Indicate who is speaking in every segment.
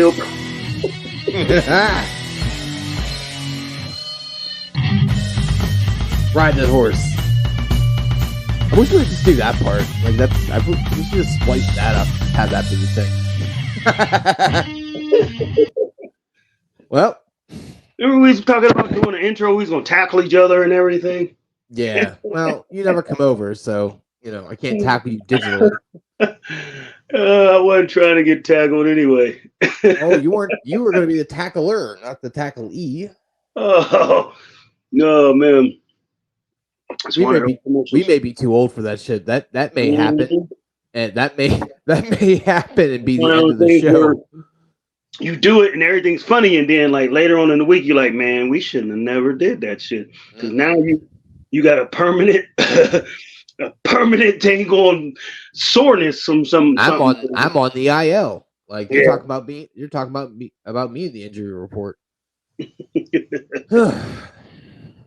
Speaker 1: still.
Speaker 2: Ride that horse. I wish we could just do that part. Like that. We should just splice that up. Have that be the thing. Well,
Speaker 1: Remember we was talking about doing an intro. We was gonna tackle each other and everything.
Speaker 2: yeah. Well, you never come over, so I can't tackle you digitally.
Speaker 1: I wasn't trying to get tackled anyway.
Speaker 2: Oh, you weren't. You were going to be the tackler, not the tackle-e.
Speaker 1: Oh no, man.
Speaker 2: We may be too old for that shit. That may happen, and that may happen and be the end of the show.
Speaker 1: You do it and everything's funny, and then like later on in the week, you're like, man, we shouldn't have never did that shit. Because now you got a permanent thing on soreness from some.
Speaker 2: I'm on the IL. Like you're talking about me. You're talking about me in the injury report. All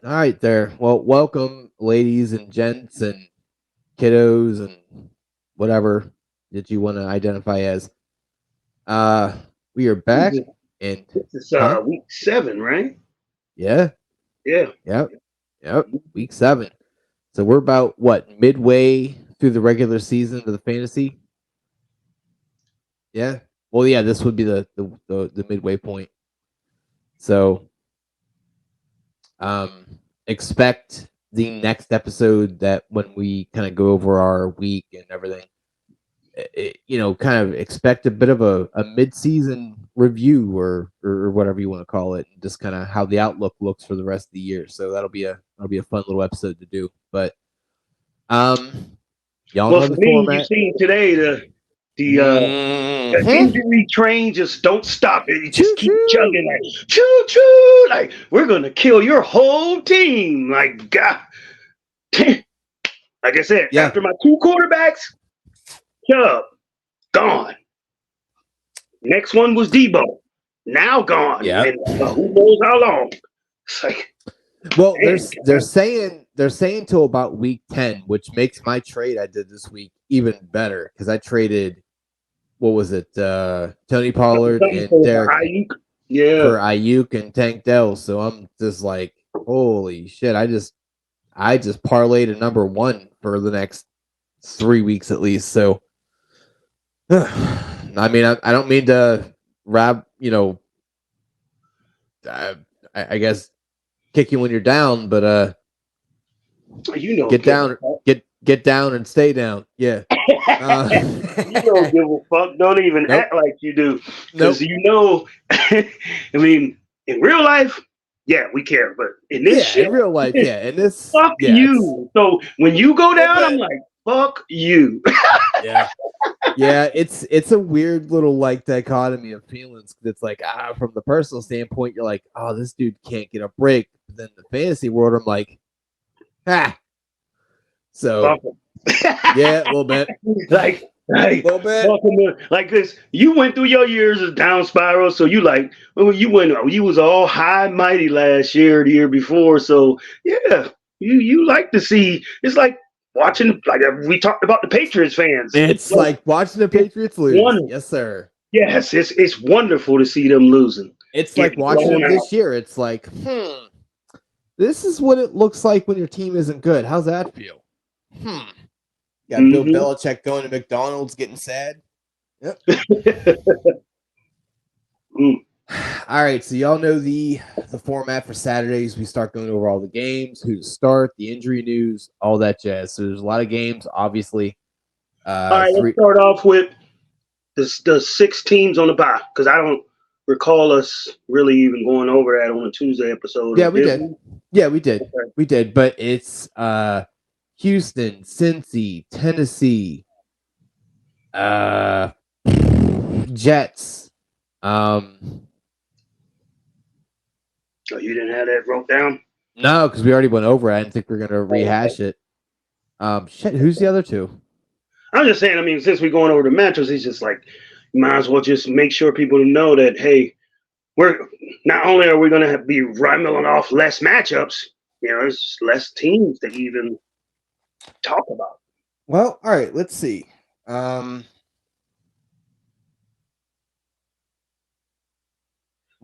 Speaker 2: right, there. Well, welcome, ladies and gents and kiddos and whatever that you want to identify as. We are back, and
Speaker 1: this is week 7, right?
Speaker 2: Yeah. Yep. Week 7. So we're about midway through the regular season of the fantasy. Yeah. Well, yeah. This would be the midway point. So, expect the next episode that when we kind of go over our week and everything. Kind of expect a bit of a mid-season review or whatever you want to call it, just kind of how the outlook looks for the rest of the year. So that'll be a fun little episode to do. But y'all know the format.
Speaker 1: You seen today the injury train just don't stop it. You just keep chugging like choo choo, like we're gonna kill your whole team. Like God, like I said, after my 2 quarterbacks. Chubb, gone. Next one was Debo, now gone.
Speaker 2: Yeah.
Speaker 1: And who knows how long? It's like,
Speaker 2: well, they're saying till about week 10, which makes my trade I did this week even better because I traded. What was it? Tony Pollard and Derek
Speaker 1: Ayuk.
Speaker 2: For Ayuk and Tank Dell. So I'm just like, holy shit! I just parlayed a number 1 for the next 3 weeks at least. So. I mean, I don't mean to I guess kick you when you're down, but get down and stay down. Yeah.
Speaker 1: You don't give a fuck. Don't even act like you do, because I mean, in real life, yeah, we care, but in this shit,
Speaker 2: in real life, in this,
Speaker 1: fuck you. So when you go down, I'm like, fuck you.
Speaker 2: Yeah, it's a weird little dichotomy of feelings. It's like from the personal standpoint, you're like, oh, this dude can't get a break. But then the fantasy world, I'm like, So yeah, a little bit.
Speaker 1: Like a little bit. Like this, you went through your years of down spiral, so you you was all high and mighty last year, the year before. So yeah, you like to see. It's like watching, like we talked about the Patriots fans.
Speaker 2: It's like watching the Patriots lose. Wonderful. Yes, sir.
Speaker 1: Yes, it's wonderful to see them losing.
Speaker 2: It's like watching them this year. It's like, this is what it looks like when your team isn't good. How's that feel? Got Bill Belichick going to McDonald's, getting sad. Yep. All right, so y'all know the format for Saturdays. We start going over all the games, who to start, the injury news, all that jazz. So there's a lot of games, obviously.
Speaker 1: All right, let's start off with the 6 teams on the bye, because I don't recall us really even going over that on a Tuesday episode.
Speaker 2: Yeah, we did. Yeah, we did. Okay. We did, but it's Houston, Cincy, Tennessee, Jets.
Speaker 1: Oh, you didn't have that wrote down?
Speaker 2: No, because we already went over it. I didn't think we were going to rehash it. Who's the other 2?
Speaker 1: I'm just saying, I mean, since we're going over the matchups, it's just like, you might as well just make sure people know that, hey, we're not only are we going to be rambling off less matchups, there's less teams to even talk about.
Speaker 2: Well, all right, let's see.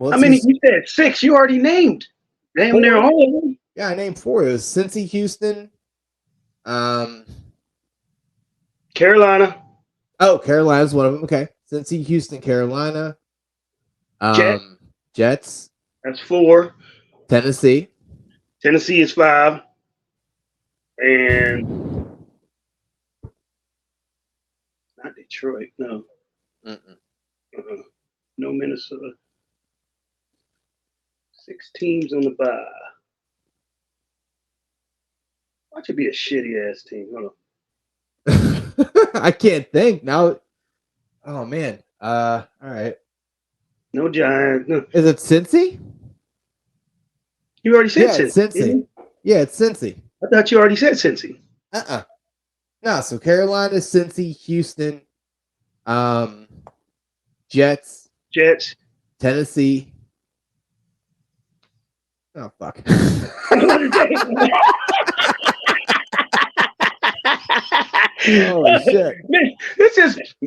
Speaker 2: Well,
Speaker 1: How
Speaker 2: let's
Speaker 1: many?
Speaker 2: just,
Speaker 1: You said 6. You already named. Damn near
Speaker 2: Four.
Speaker 1: all of them.
Speaker 2: Yeah, I named 4. It was Cincy, Houston.
Speaker 1: Carolina,
Speaker 2: Carolina's one of them. Okay. Cincy, Houston, Carolina.
Speaker 1: Jets.
Speaker 2: Jets,
Speaker 1: That's 4.
Speaker 2: Tennessee.
Speaker 1: Tennessee is 5. And not Detroit. No. Uh-uh. No Minnesota. 6 teams on the bye. Watch it be a shitty ass team. Hold on.
Speaker 2: I can't think now. Oh man. All right.
Speaker 1: No Giants. No.
Speaker 2: Is it Cincy?
Speaker 1: You already said
Speaker 2: Yeah, it's
Speaker 1: Cincy.
Speaker 2: Cincy. Yeah, it's Cincy.
Speaker 1: I thought you already said Cincy.
Speaker 2: No, so Carolina, Cincy, Houston, Jets, Tennessee. Oh fuck. Holy shit.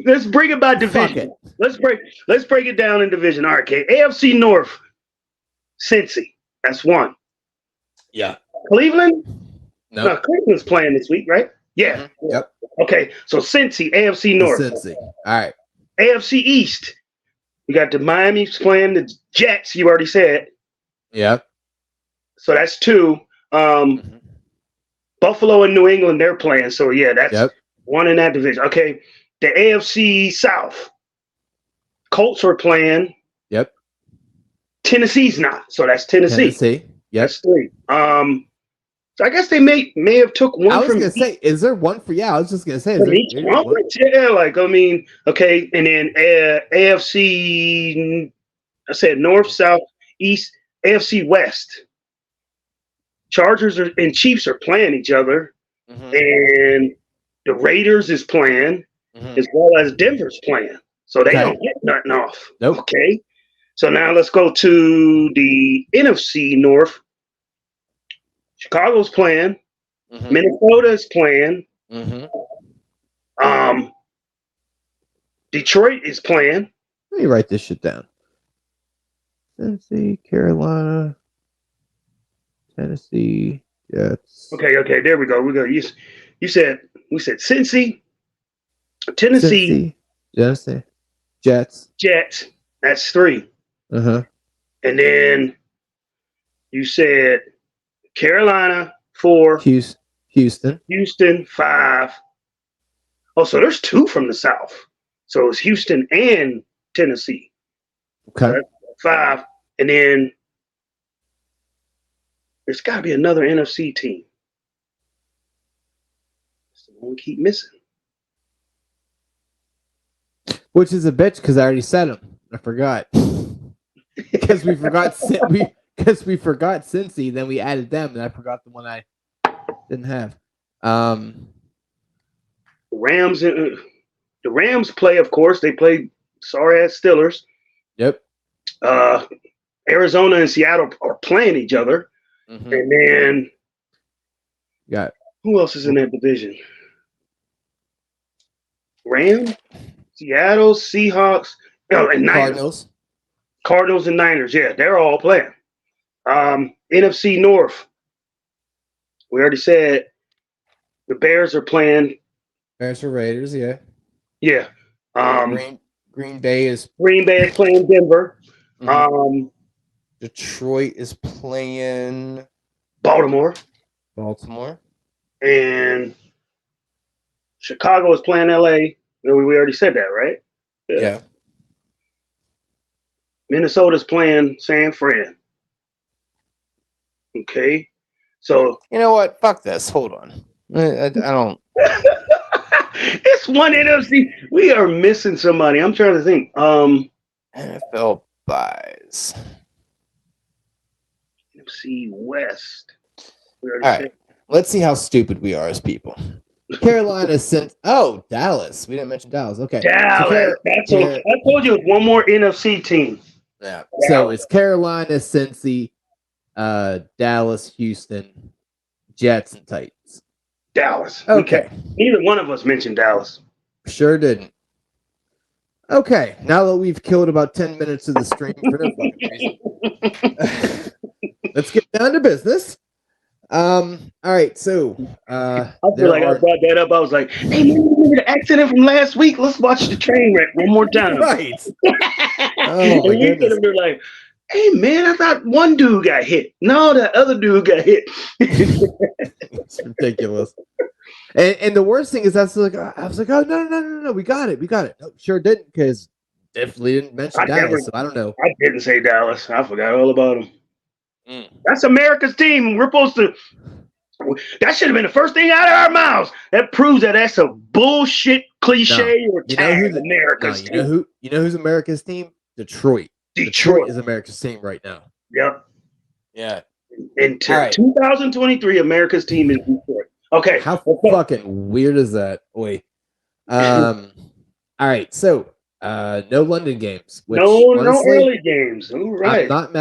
Speaker 1: Let's bring it by division. Let's break it down in division. All right, okay. AFC North, Cincy. That's 1.
Speaker 2: Yeah.
Speaker 1: Cleveland?
Speaker 2: Nope.
Speaker 1: No, Cleveland's playing this week, right? Yeah.
Speaker 2: Mm-hmm. Yep.
Speaker 1: Okay, so Cincy, AFC North.
Speaker 2: Cincy. All right.
Speaker 1: AFC East. We got the Miami's playing the Jets, you already said.
Speaker 2: Yep.
Speaker 1: So that's 2. Buffalo and New England, they're playing. So yeah, that's 1 in that division. Okay. The AFC South. Colts are playing.
Speaker 2: Yep.
Speaker 1: Tennessee's not. So that's Tennessee.
Speaker 2: Yep.
Speaker 1: That's 3. So I guess they may have took 1
Speaker 2: I was
Speaker 1: from
Speaker 2: gonna say, is there one for I was just gonna say,
Speaker 1: from each conference? Yeah, like I mean, okay, and then AFC, I said North, South, East, AFC West. Chargers and Chiefs are playing each other, and the Raiders is playing, as well as Denver's playing. So they don't get nothing off.
Speaker 2: Nope.
Speaker 1: Okay. So now let's go to the NFC North. Chicago's playing. Minnesota's playing. Detroit is playing.
Speaker 2: Let me write this shit down. Tennessee, Carolina, Tennessee, Jets.
Speaker 1: Okay, there we go. We said Cincy, Tennessee,
Speaker 2: Jets.
Speaker 1: That's 3. And then you said Carolina 4, Houston 5. Oh, so there's 2 from the South. So it's Houston and Tennessee.
Speaker 2: Okay.
Speaker 1: So 5, and then there's got to be another NFC team. That's the one we keep missing.
Speaker 2: Which is a bitch because I already said them. I forgot. Because we forgot Cincy, then we added them, and I forgot the one I didn't have.
Speaker 1: The Rams play, of course. They play sorry ass Steelers.
Speaker 2: Yep.
Speaker 1: Arizona and Seattle are playing each other, and then who else is in that division? Rams, Seattle, Seahawks, and Niners. Cardinals and Niners. Yeah, they're all playing. NFC North. We already said the Bears are playing.
Speaker 2: Bears or Raiders, yeah.
Speaker 1: Yeah.
Speaker 2: Green Bay is
Speaker 1: playing Denver.
Speaker 2: Detroit is playing
Speaker 1: Baltimore. And Chicago is playing LA. We already said that, right?
Speaker 2: Yeah.
Speaker 1: Minnesota's playing San Fran. Okay. So
Speaker 2: you know what? Fuck this. Hold on. I don't.
Speaker 1: It's 1 NFC. We are missing somebody. I'm trying to think.
Speaker 2: NFL buys.
Speaker 1: NFC West.
Speaker 2: All right. Let's see how stupid we are as people. Carolina sent. Oh, Dallas. We didn't mention Dallas. Okay.
Speaker 1: Dallas. I told you it's 1 more NFC team.
Speaker 2: Yeah. So it's Carolina, Cincy, Dallas, Houston, Jets, and Titans.
Speaker 1: Dallas.
Speaker 2: Okay.
Speaker 1: Neither one of us mentioned Dallas.
Speaker 2: Sure didn't. Okay, now that we've killed about 10 minutes of the stream for no fucking reason, let's get down to business. All right, so
Speaker 1: I feel
Speaker 2: there
Speaker 1: like I
Speaker 2: are
Speaker 1: brought that up. I was like, "Hey man, remember the accident from last week? Let's watch the train wreck one more time."
Speaker 2: right.
Speaker 1: And
Speaker 2: Oh my
Speaker 1: we could
Speaker 2: goodness,
Speaker 1: have been like, "Hey man, I thought one dude got hit. No, that other dude got hit."
Speaker 2: it's ridiculous. And the worst thing is I was like, oh no, we got it. No, sure didn't, because definitely didn't mention Dallas, so I don't know.
Speaker 1: I didn't say Dallas. I forgot all about him.
Speaker 2: Mm.
Speaker 1: That's America's team. We're supposed to. That should have been the first thing out of our mouths. That proves that that's a bullshit cliche or tag. America's team.
Speaker 2: You know who's America's team? Detroit. Detroit is America's team right now.
Speaker 1: Yep.
Speaker 2: Yeah.
Speaker 1: In 2023, America's team is Detroit. Okay.
Speaker 2: How fucking weird is that? Wait. All right. So, no London games. Which,
Speaker 1: no
Speaker 2: honestly,
Speaker 1: early games. All right.
Speaker 2: I'm not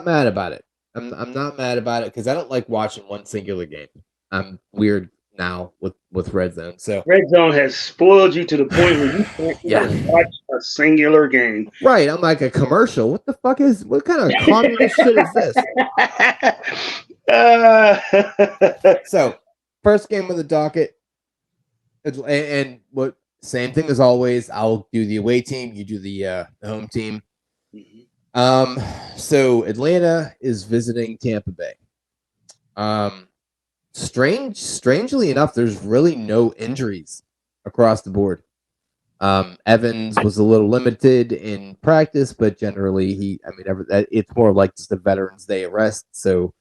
Speaker 2: mad about it. I'm not mad about it because I don't like watching one singular game. I'm weird now with Red Zone. So
Speaker 1: Red Zone has spoiled you to the point where you can't even watch a singular game.
Speaker 2: Right. I'm like a commercial. What kind of communist shit is this? So, first game of the docket. And what same thing as always. I'll do the away team. You do the home team. So Atlanta is visiting Tampa Bay. Strangely enough, there's really no injuries across the board. Evans was a little limited in practice, but generally it's more like just a Veterans Day rest. So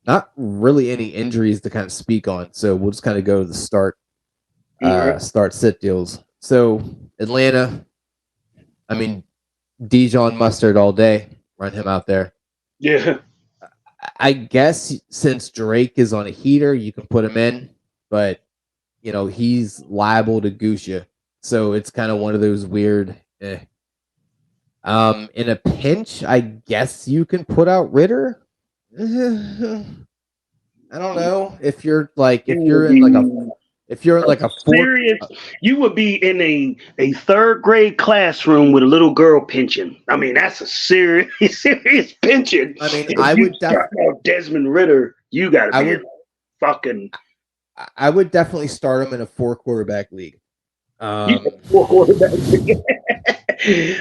Speaker 2: not really any injuries to kind of speak on. So we'll just kind of go to the start sit deals. So Atlanta, I mean, Dijon Mustard all day. Run him out there.
Speaker 1: Yeah.
Speaker 2: I guess since Drake is on a heater, you can put him in, but he's liable to goose you. So it's kind of one of those weird. In a pinch, I guess you can put out Ritter. I don't know if you're in like a
Speaker 1: serious, you would be in a third grade classroom with a little girl pinching. I mean, that's a serious pinching.
Speaker 2: I mean,
Speaker 1: I would definitely Desmond Ritter. You got to be fucking.
Speaker 2: I would definitely start him in a 4-quarterback league.
Speaker 1: 4 quarterback league.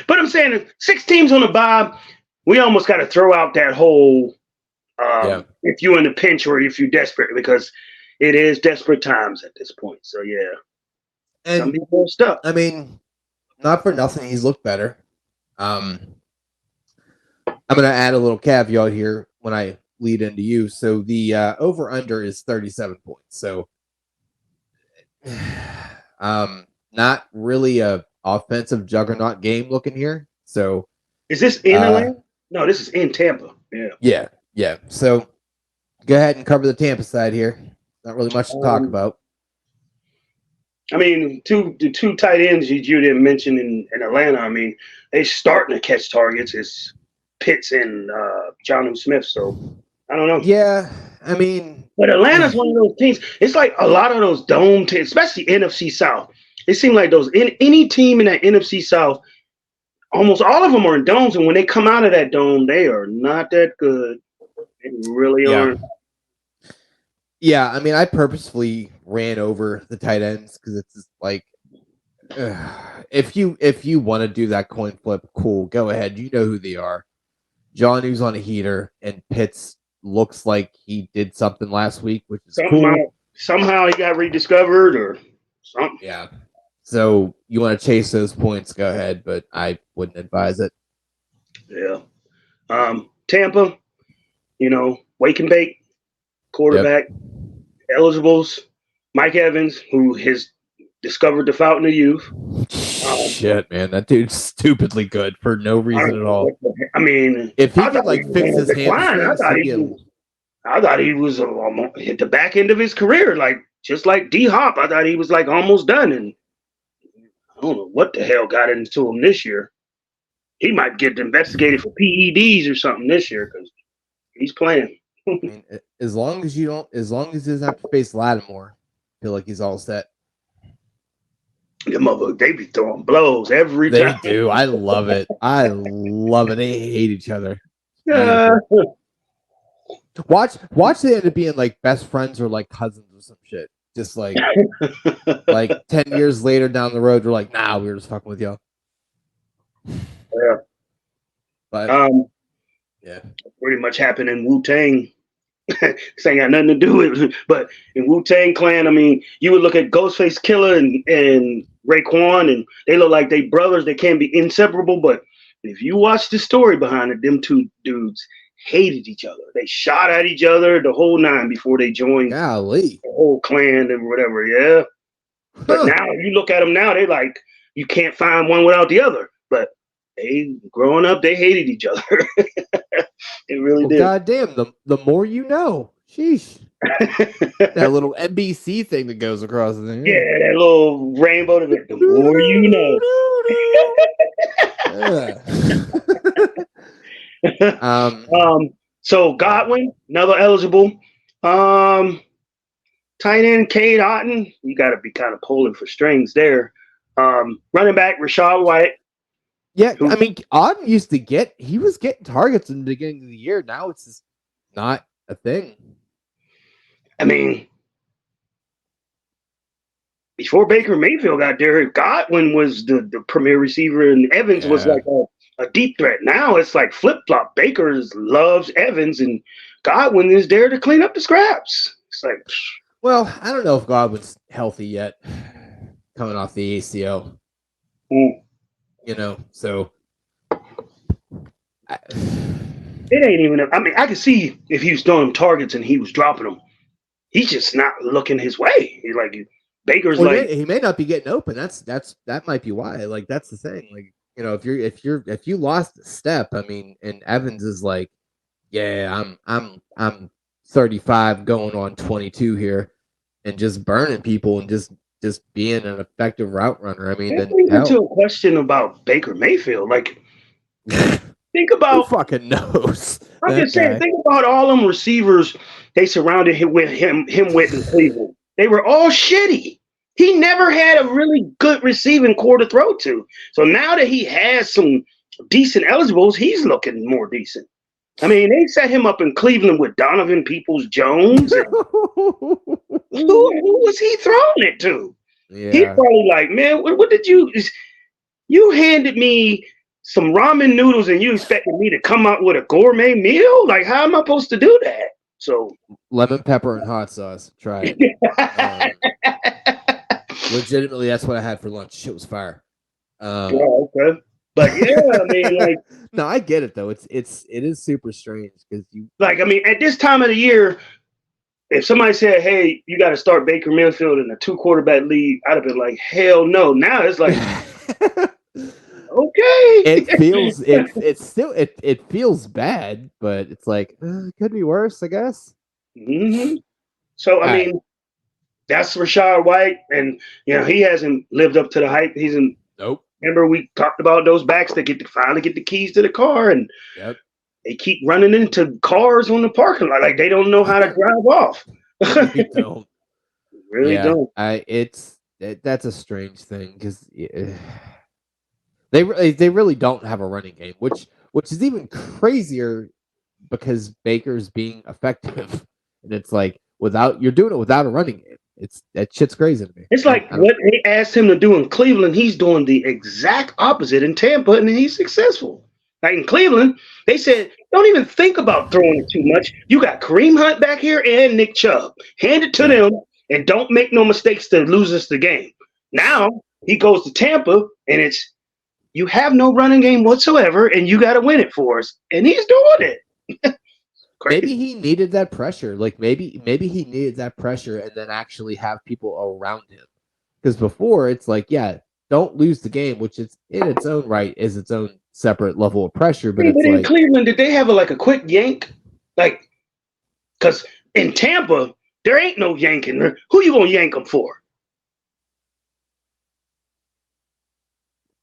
Speaker 1: But I'm saying 6 teams on the bye, we almost got to throw out that whole. If you're in a pinch or if you're desperate, because it is desperate times at this point. So yeah,
Speaker 2: and
Speaker 1: some people are stuck.
Speaker 2: I mean, not for nothing, he's looked better. I'm gonna add a little caveat here when I lead into you. So the over under is 37 points. So, not really a offensive juggernaut game looking here. So,
Speaker 1: is this in Atlanta? No, this is in Tampa.
Speaker 2: Yeah. So, go ahead and cover the Tampa side here. Not really much to talk about.
Speaker 1: I mean, the two tight ends you didn't mention in Atlanta. I mean, they starting to catch targets. It's Pitts and Jonnu Smith. So I don't know.
Speaker 2: Yeah, I mean,
Speaker 1: but Atlanta's one of those teams. It's like a lot of those dome teams, especially NFC South. It seems like any team in that NFC South, almost all of them are in domes, and when they come out of that dome, they are not that good. They really aren't.
Speaker 2: Yeah, I mean, I purposefully ran over the tight ends because it's just like, if you want to do that coin flip, cool, go ahead. You know who they are. Jonnu's on a heater, and Pitts looks like he did something last week, which is cool.
Speaker 1: Somehow he got rediscovered or something.
Speaker 2: Yeah. So you want to chase those points, go ahead, but I wouldn't advise it.
Speaker 1: Yeah. Tampa, wake and bake, quarterback, eligibles, Mike Evans, who has discovered the fountain of youth.
Speaker 2: Shit, man, that dude's stupidly good for no reason at all.
Speaker 1: I mean,
Speaker 2: if he could fix his hamstrings,
Speaker 1: I thought he was at the back end of his career, just like D Hop. I thought he was almost done, and I don't know what the hell got into him this year. He might get investigated for PEDs or something this year because he's playing.
Speaker 2: I mean, as long as he doesn't have to face Lattimore, I feel like he's all set.
Speaker 1: The mother, they be throwing blows every
Speaker 2: They
Speaker 1: time.
Speaker 2: do. I love it. I love it. They hate each other.
Speaker 1: Uh,
Speaker 2: Beautiful. Watch they end up being like best friends or like cousins or some shit. Just like 10 years later down the road, we're like, nah, we were just fucking with y'all.
Speaker 1: yeah.
Speaker 2: But yeah.
Speaker 1: Pretty much happened in Wu-Tang. This ain't got nothing to do with it, but in Wu-Tang Clan, I mean, you would look at Ghostface Killer and Raekwon, and they look like they brothers. They can't be inseparable, but if you watch the story behind it, them two dudes hated each other. They shot at each other the whole nine before they joined
Speaker 2: Golly.
Speaker 1: the whole clan and whatever, yeah. But
Speaker 2: Huh.
Speaker 1: now, if you look at them now, they like, you can't find one without the other. But they, growing up, they hated each other. It really
Speaker 2: Well,
Speaker 1: did.
Speaker 2: goddamn, the more you know. Sheesh. That little NBC thing that goes across the thing.
Speaker 1: Yeah, that little rainbow. The more you know. So Godwin, another eligible. Tight end Cade Otton. You got to be kind of pulling for strings there. Running back Rashad White.
Speaker 2: Yeah, I mean, Auden used to he was getting targets in the beginning of the year. Now it's just not a thing.
Speaker 1: I mean, before Baker Mayfield got there, Godwin was the premier receiver, and Evans was like a deep threat. Now it's like flip flop. Baker loves Evans, and Godwin is there to clean up the scraps. It's like,
Speaker 2: well, I don't know if Godwin's healthy yet, coming off the ACL. You know, so
Speaker 1: it ain't even. I mean, I could see if he was throwing targets and he was dropping them. He's just not looking his way. He's like Baker's like
Speaker 2: he may not be getting open. That might be why. Like that's the thing. Like you know, if you lost a step, I mean, and Evans is like, yeah, I'm 35 going on 22 here, and just burning people and just being an effective route runner. I mean,
Speaker 1: that brings into a question about Baker Mayfield. Like, think about
Speaker 2: who fucking knows.
Speaker 1: I'm just saying, think about all them receivers they surrounded him with in Cleveland. They were all shitty. He never had a really good receiving core to throw to. So now that he has some decent eligibles, he's looking more decent. I mean, they set him up in Cleveland with Donovan Peoples-Jones. Who was he throwing it to? Yeah. He's probably like, man, what did you handed me some ramen noodles and you expected me to come out with a gourmet meal? Like, how am I supposed to do that? So
Speaker 2: lemon pepper and hot sauce. Try it. Legitimately, that's what I had for lunch. Shit was fire.
Speaker 1: Okay. But yeah, I mean, like,
Speaker 2: no, I get it though. It is super strange because you
Speaker 1: like, I mean, at this time of the year, if somebody said, "Hey, you got to start Baker Mayfield in a 2-quarterback league," I'd have been like, "Hell no!" Now it's like, okay,
Speaker 2: it feels bad, but it's like it could be worse, I guess.
Speaker 1: Mm-hmm. So I mean, that's Rashad White, and you know he hasn't lived up to the hype. He's in.
Speaker 2: Nope.
Speaker 1: Remember we talked about those backs that finally get the keys to the car, and they keep running into cars on the parking lot like they don't know how to drive off.
Speaker 2: They don't.
Speaker 1: Really don't.
Speaker 2: That's a strange thing because they really don't have a running game, which is even crazier because Baker's being effective, and it's like you're doing it without a running game. That shit's crazy to me.
Speaker 1: It's like what they asked him to do in Cleveland, he's doing the exact opposite in Tampa, and he's successful. Like in Cleveland, they said, don't even think about throwing it too much. You got Kareem Hunt back here and Nick Chubb. Hand it to them, and don't make no mistakes to lose us the game. Now he goes to Tampa, and it's you have no running game whatsoever, and you got to win it for us, and he's doing it.
Speaker 2: Maybe he needed that pressure. Like maybe he needed that pressure and then actually have people around him. Because before it's like, yeah, don't lose the game, which is in its own right is its own separate level of pressure. But it's
Speaker 1: in
Speaker 2: like
Speaker 1: Cleveland, did they have a quick yank? Like, because in Tampa, there ain't no yanking. Who you gonna yank them for?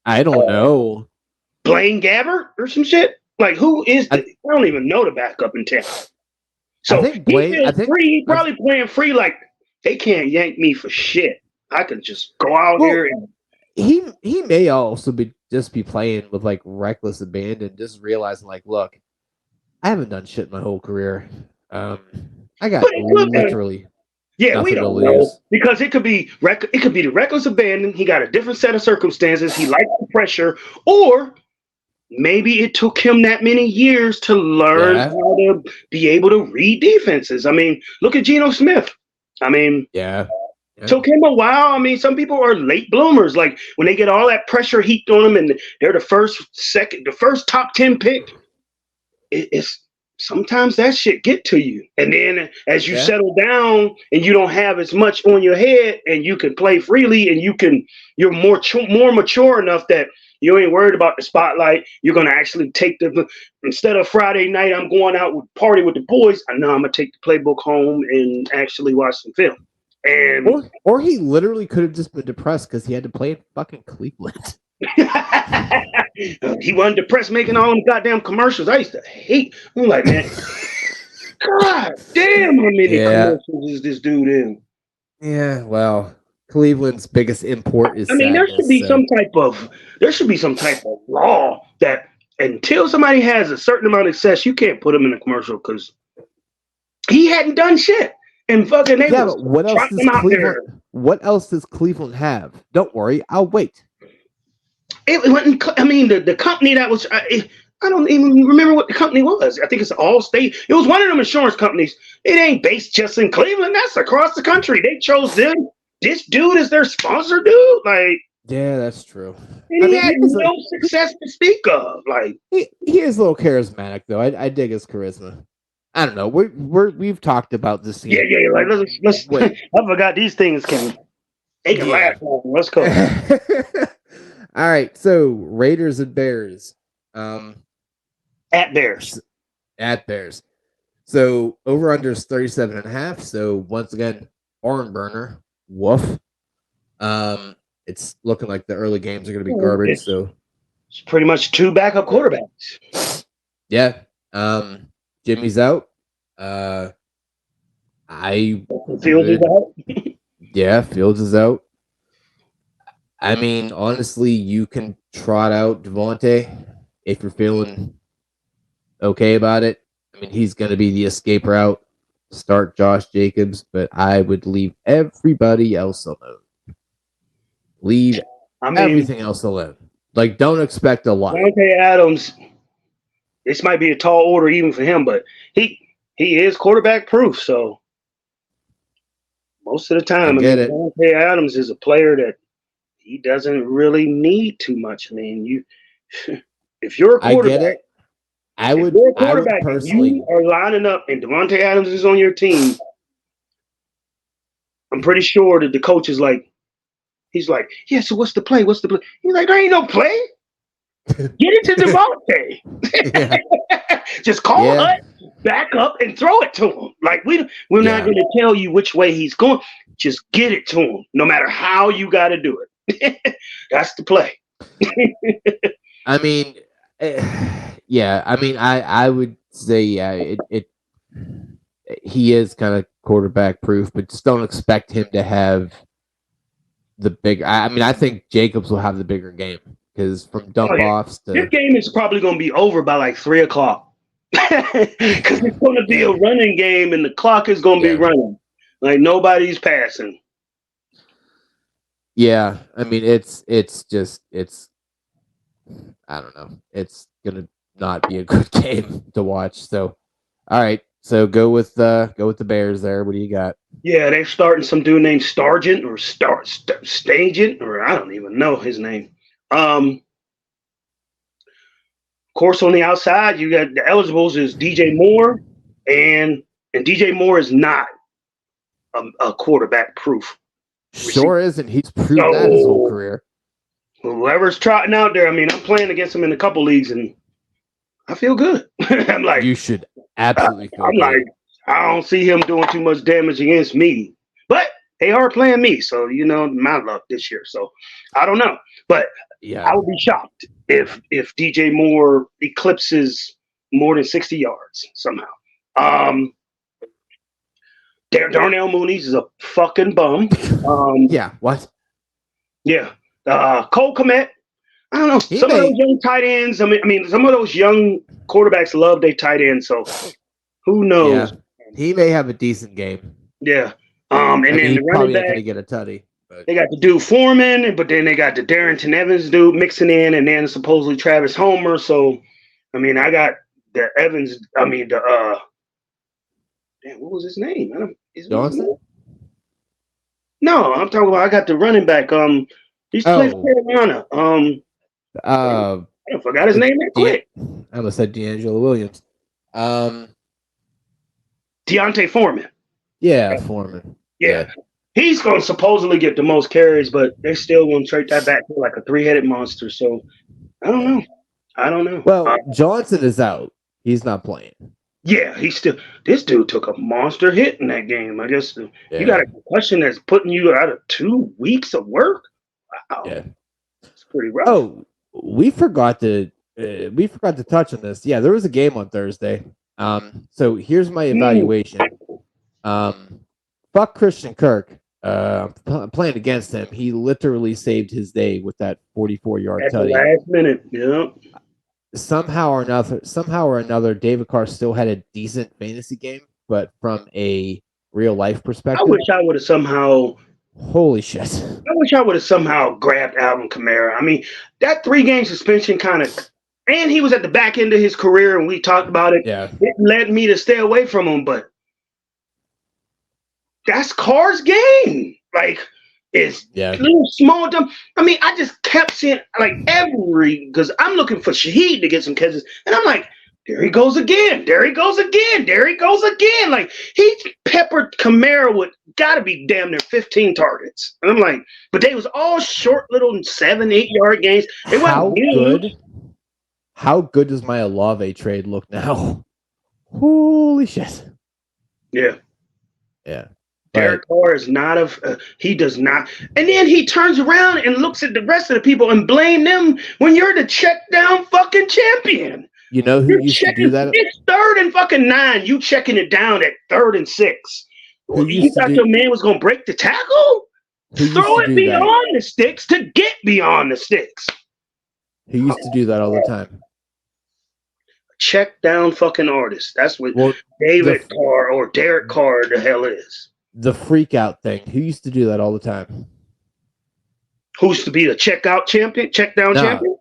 Speaker 2: I don't know.
Speaker 1: Blaine Gabbert or some shit? Like, who is I don't even know the backup in Tampa. So I think free. He probably playing free. Like, they can't yank me for shit. I can just go out here and
Speaker 2: he may also be playing with like reckless abandon, just realizing like, look, I haven't done shit my whole career. I got literally
Speaker 1: yeah, we
Speaker 2: nothing to
Speaker 1: don't
Speaker 2: lose.
Speaker 1: know because it could be the reckless abandon. He got a different set of circumstances. He liked the pressure, or maybe it took him that many years to learn how to be able to read defenses. I mean, look at Geno Smith. I mean, took him a while. I mean, some people are late bloomers. Like when they get all that pressure heaped on them and they're the first top 10 pick, it's sometimes that shit get to you. And then as you settle down and you don't have as much on your head and you can play freely and you're more mature enough that you ain't worried about the spotlight. You're gonna actually take instead of Friday night, I'm going out with party with the boys. I know I'm gonna take the playbook home and actually watch some film. And
Speaker 2: or he literally could have just been depressed because he had to play in fucking Cleveland.
Speaker 1: He wasn't depressed making all them goddamn commercials. I used to hate. I'm like, man, God damn, how many commercials is this dude in?
Speaker 2: Yeah, well, Cleveland's biggest import is.
Speaker 1: I mean,
Speaker 2: sadness,
Speaker 1: there should be some type of law that until somebody has a certain amount of success, you can't put him in a commercial because he hadn't done shit. And fucking they
Speaker 2: but what else does Cleveland have? Don't worry, I'll wait.
Speaker 1: It wasn't. I mean, the company that was. I don't even remember what the company was. I think it's Allstate. It was one of them insurance companies. It ain't based just in Cleveland. That's across the country. They chose them. This dude is their sponsor, dude. Like,
Speaker 2: yeah, that's true.
Speaker 1: And he had no success to speak of. Like,
Speaker 2: he is a little charismatic, though. I dig his charisma. I don't know. We've talked about this.
Speaker 1: Yeah. Like, let's. I forgot these things can. They can laugh. Let's go.
Speaker 2: All right, so Raiders and Bears.
Speaker 1: At Bears.
Speaker 2: So over under is 37.5. So once again, barn burner. Woof. It's looking like the early games are going to be garbage.
Speaker 1: It's pretty much two backup quarterbacks.
Speaker 2: Yeah. Jimmy's out.
Speaker 1: Fields is out.
Speaker 2: Yeah, Fields is out. I mean, honestly, you can trot out Devontae if you're feeling okay about it. I mean, he's going to be the escape route. Start Josh Jacobs, but I would leave everybody else alone. Everything else alone. Like, don't expect a lot.
Speaker 1: Devontae Adams, this might be a tall order even for him, but he is quarterback proof. So most of the time, Devontae Adams is a player that he doesn't really need too much. I mean, if you're a quarterback,
Speaker 2: I get it. I would personally.
Speaker 1: You are lining up, and Devontae Adams is on your team. I'm pretty sure that the coach is like, he's like, yeah. So what's the play? He's like, there ain't no play. Get it to Devontae. Just call Hut, back up, and throw it to him. Like we're not going to tell you which way he's going. Just get it to him, no matter how you got to do it. That's the play.
Speaker 2: I mean, yeah. I mean, I would say, he is kind of quarterback proof, but just don't expect him to have the big. I mean, I think Jacobs will have the bigger game because from dump offs to
Speaker 1: this game is probably going to be over by like 3:00 because it's going to be a running game and the clock is going to be running. Like nobody's passing.
Speaker 2: Yeah, I mean it's I don't know. It's gonna not be a good game to watch. So, all right. So go with the Bears there. What do you got?
Speaker 1: Yeah, they're starting some dude named Stargent or Stagent, or I don't even know his name. Of course, on the outside, you got the eligibles is DJ Moore, and DJ Moore is not a quarterback proof.
Speaker 2: Sure isn't. He's proved that his whole career.
Speaker 1: Whoever's trotting out there, I mean, I'm playing against him in a couple leagues, and I feel good. I'm like,
Speaker 2: you should absolutely feel
Speaker 1: I'm
Speaker 2: good.
Speaker 1: Like, I don't see him doing too much damage against me, but they are playing me, so my luck this year. So I don't know, but I would be shocked if DJ Moore eclipses more than 60 yards somehow. Darnell Mooney is a fucking bum.
Speaker 2: Yeah, what?
Speaker 1: Yeah, Cole Kmet. I don't know. Some of those young tight ends. I mean, some of those young quarterbacks love their tight ends. So who knows?
Speaker 2: Yeah, he may have a decent game.
Speaker 1: Yeah. And then
Speaker 2: he's
Speaker 1: the running
Speaker 2: probably not
Speaker 1: back,
Speaker 2: going to get a tutty. But
Speaker 1: they got the dude Foreman, but then they got the Darrington Evans dude mixing in, and then supposedly Travis Homer. So, I mean, I got the Evans. I mean, damn, what was his name?
Speaker 2: Johnson?
Speaker 1: No, I'm talking about. I got the running back. He used to play for Carolina. I forgot his name that quick.
Speaker 2: I almost said D'Angelo Williams.
Speaker 1: Deontay Foreman.
Speaker 2: Yeah, Foreman.
Speaker 1: Yeah. He's going to supposedly get the most carries, but they still going to trade that back to like a three-headed monster. So, I don't know.
Speaker 2: Well, Johnson is out. He's not playing.
Speaker 1: Yeah, this dude took a monster hit in that game. I guess you got a concussion that's putting you out of 2 weeks of work. Wow.
Speaker 2: Yeah.
Speaker 1: It's pretty rough.
Speaker 2: Oh, we forgot to touch on this. Yeah, there was a game on Thursday. So here's my evaluation. Fuck Christian Kirk. Playing against him, he literally saved his day with that 44-yard
Speaker 1: at the
Speaker 2: tutty.
Speaker 1: last minute. Yeah.
Speaker 2: Somehow or another, David Carr still had a decent fantasy game, but from a real life perspective,
Speaker 1: I wish I would have somehow.
Speaker 2: Holy shit!
Speaker 1: I wish I would have somehow grabbed Alvin Kamara. I mean, that 3-game suspension kind of, and he was at the back end of his career, and we talked about it.
Speaker 2: Yeah,
Speaker 1: it led me to stay away from him, but that's Carr's game. Like, it's little small dumb. I mean, I just kept seeing because I'm looking for Shaheed to get some catches, and I'm like, there he goes again. Like, he peppered Kamara with gotta be damn near 15 targets. And I'm like, but they was all short little 7-8 yard games.
Speaker 2: How good does my Olave trade look now? Holy shit.
Speaker 1: Yeah.
Speaker 2: Yeah.
Speaker 1: Derek Carr is he does not. And then he turns around and looks at the rest of the people and blame them when you're the check down fucking champion.
Speaker 2: You know who used to do that?
Speaker 1: It's 3rd and fucking 9. You checking it down at 3rd and 6. You thought your man was going to break the tackle? Throw it beyond the sticks to get beyond the sticks.
Speaker 2: Who used to do that all the time?
Speaker 1: Check down fucking artist. That's what David Carr or Derek Carr the hell is.
Speaker 2: The freak out thing. Who used to do that all the time?
Speaker 1: Who used to be the check down champion?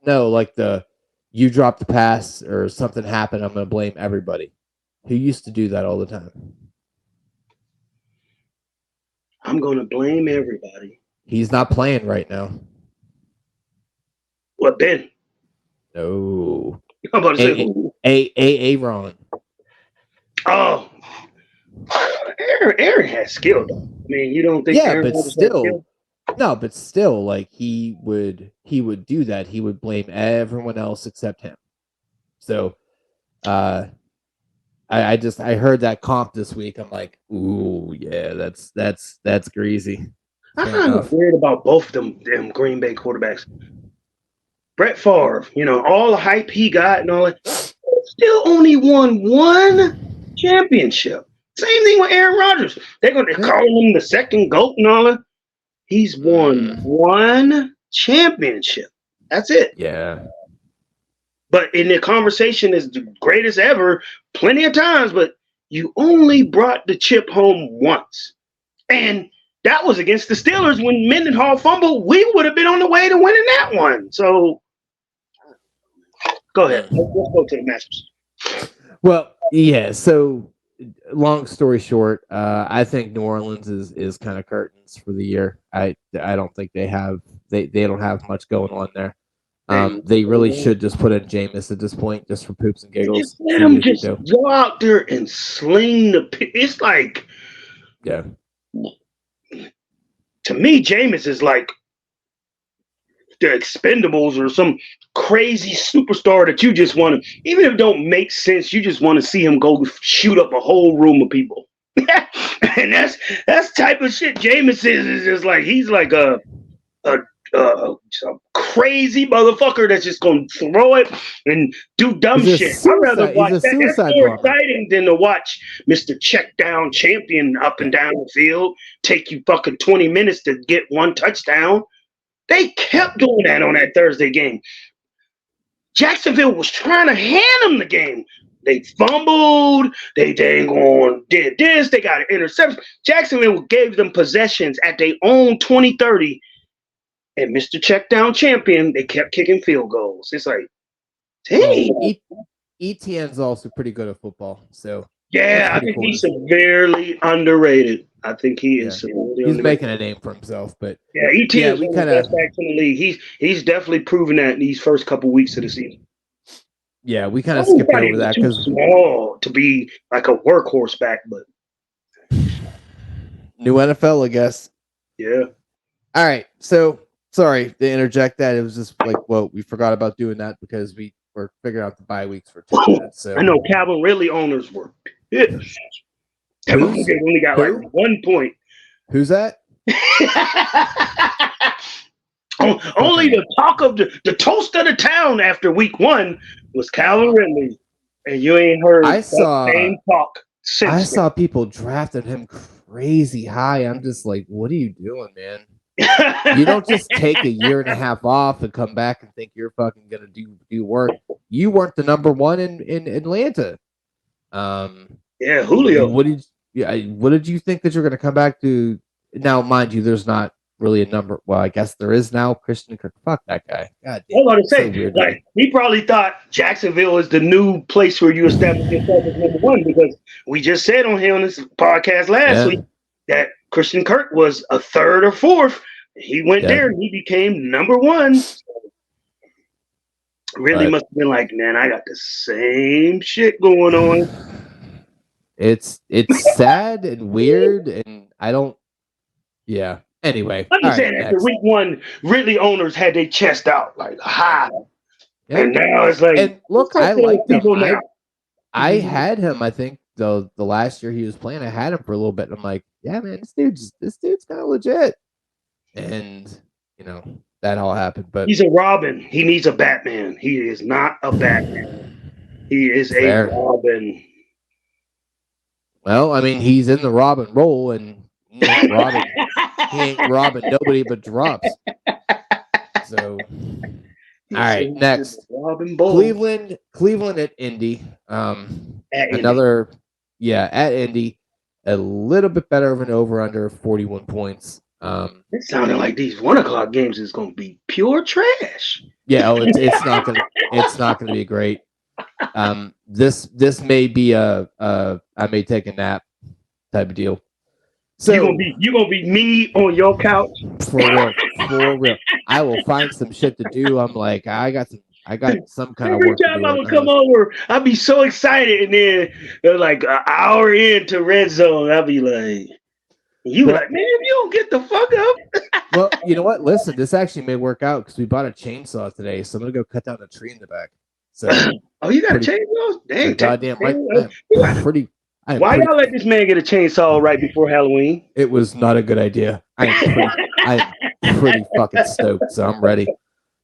Speaker 2: No, like you dropped the pass or something happened, I'm going to blame everybody. Who used to do that all the time?
Speaker 1: I'm going to blame everybody.
Speaker 2: He's not playing right now.
Speaker 1: What, Ben?
Speaker 2: No.
Speaker 1: I'm about to say
Speaker 2: Aaron.
Speaker 1: Oh. Aaron has skill, though. I mean, you don't think?
Speaker 2: Yeah,
Speaker 1: Aaron
Speaker 2: but still, no, but still, like he would do that. He would blame everyone else except him. So, I heard that comp this week. I'm like, ooh, yeah, that's greasy.
Speaker 1: I'm kind of weird about both of them Green Bay quarterbacks. Brett Favre, all the hype he got and all that, still only won 1 championship. Same thing with Aaron Rodgers. They're going to call him the second GOAT and all that. He's won 1 championship. That's it.
Speaker 2: Yeah.
Speaker 1: But in the conversation is the greatest ever, plenty of times, but you only brought the chip home once. And that was against the Steelers when Mendenhall fumbled. We would have been on the way to winning that one. So go ahead. Let's go to the matches.
Speaker 2: Well, yeah, so long story short, I think New Orleans is kind of curtains for the year. I don't think they don't have much going on there. They really should just put in Jameis at this point, just for poops and giggles.
Speaker 1: Just let him just go out there and sling the. It's like,
Speaker 2: yeah.
Speaker 1: To me, Jameis is like the Expendables or some crazy superstar that you just want to, even if it don't make sense, you just want to see him go shoot up a whole room of people. And that's type of shit Jameis is just like, he's like a crazy motherfucker that's just gonna throw it and do dumb shit. I'd rather watch that. That's more exciting than to watch Mr. Check Down Champion up and down the field take you fucking 20 minutes to get 1 touchdown. They kept doing that on that Thursday game. Jacksonville was trying to hand them the game. They fumbled. They dang on did this. They got an interception. Jacksonville gave them possessions at their own 20-30. And Mr. Checkdown Champion, they kept kicking field goals. It's like, dang.
Speaker 2: Well, ETN's also pretty good at football. So
Speaker 1: yeah, I think cool he's severely underrated. I think he is.
Speaker 2: He's making a name for himself, but
Speaker 1: yeah, ETN is one of the best backs in the league. He's definitely proven that in these first couple weeks of the season.
Speaker 2: Yeah, we kind of skipped over that because
Speaker 1: small to be like a workhorse back, but
Speaker 2: new NFL, I guess.
Speaker 1: Yeah.
Speaker 2: All right. So sorry to interject that. It was just like, well, we forgot about doing that because we were figuring out the bye weeks for 2 minutes. So
Speaker 1: I know Calvin Ridley owners were pissed. They only got like 1 point.
Speaker 2: Who's that?
Speaker 1: Only the talk of the toast of the town after week 1 was Calvin Ridley, and you ain't heard that same talk since.
Speaker 2: I saw people drafting him crazy high. I'm just like, what are you doing, man? You don't just take a year and a half off and come back and think you're fucking gonna do work. You weren't the number 1 in Atlanta.
Speaker 1: Yeah, Julio.
Speaker 2: What did you think that you're gonna come back to? Now, mind you, there's not really a number. Well, I guess there is now. Christian Kirk. Fuck that guy. God damn.
Speaker 1: I was about to say, like, he probably thought Jacksonville is the new place where you establish yourself as number 1, because we just said on here on this podcast last week that Christian Kirk was a 3rd or 4th. He went there and he became number 1. So really must have been like, man, I got the same shit going on.
Speaker 2: It's sad and weird, and I don't. Yeah. Anyway,
Speaker 1: I'm just saying after week 1, Ridley owners had their chest out like high, and now it's like.
Speaker 2: And look, I like him. I had him. I think the last year he was playing, I had him for a little bit. And I'm like, yeah, man, this dude's kind of legit. And that all happened. But
Speaker 1: he's a Robin. He needs a Batman. He is not a Batman. He is a Robin.
Speaker 2: Well, I mean, he's in the Robin role, and he ain't Robin. He ain't robbing nobody but drops. So, all right, next. Cleveland at Indy. At Indy. A little bit better of an over-under 41 points.
Speaker 1: It sounded like these 1 o'clock games is going to be pure trash.
Speaker 2: Yeah, it's not gonna be great. This may be I may take a nap type of deal. So
Speaker 1: you're gonna be me on your couch
Speaker 2: for real. I will find some shit to do. I'm like, I got some kind of work.
Speaker 1: Every time I would come over, I'd be so excited, and then like an hour into red zone, I'd be like, like, man, you don't get the fuck up.
Speaker 2: Well, you know what? Listen, this actually may work out because we bought a chainsaw today, so I'm gonna go cut down a tree in the back. So,
Speaker 1: you got a chainsaw? Dang,
Speaker 2: goddamn right.
Speaker 1: Why y'all let this man get a chainsaw right before Halloween?
Speaker 2: It was not a good idea. I'm pretty fucking stoked, so I'm ready.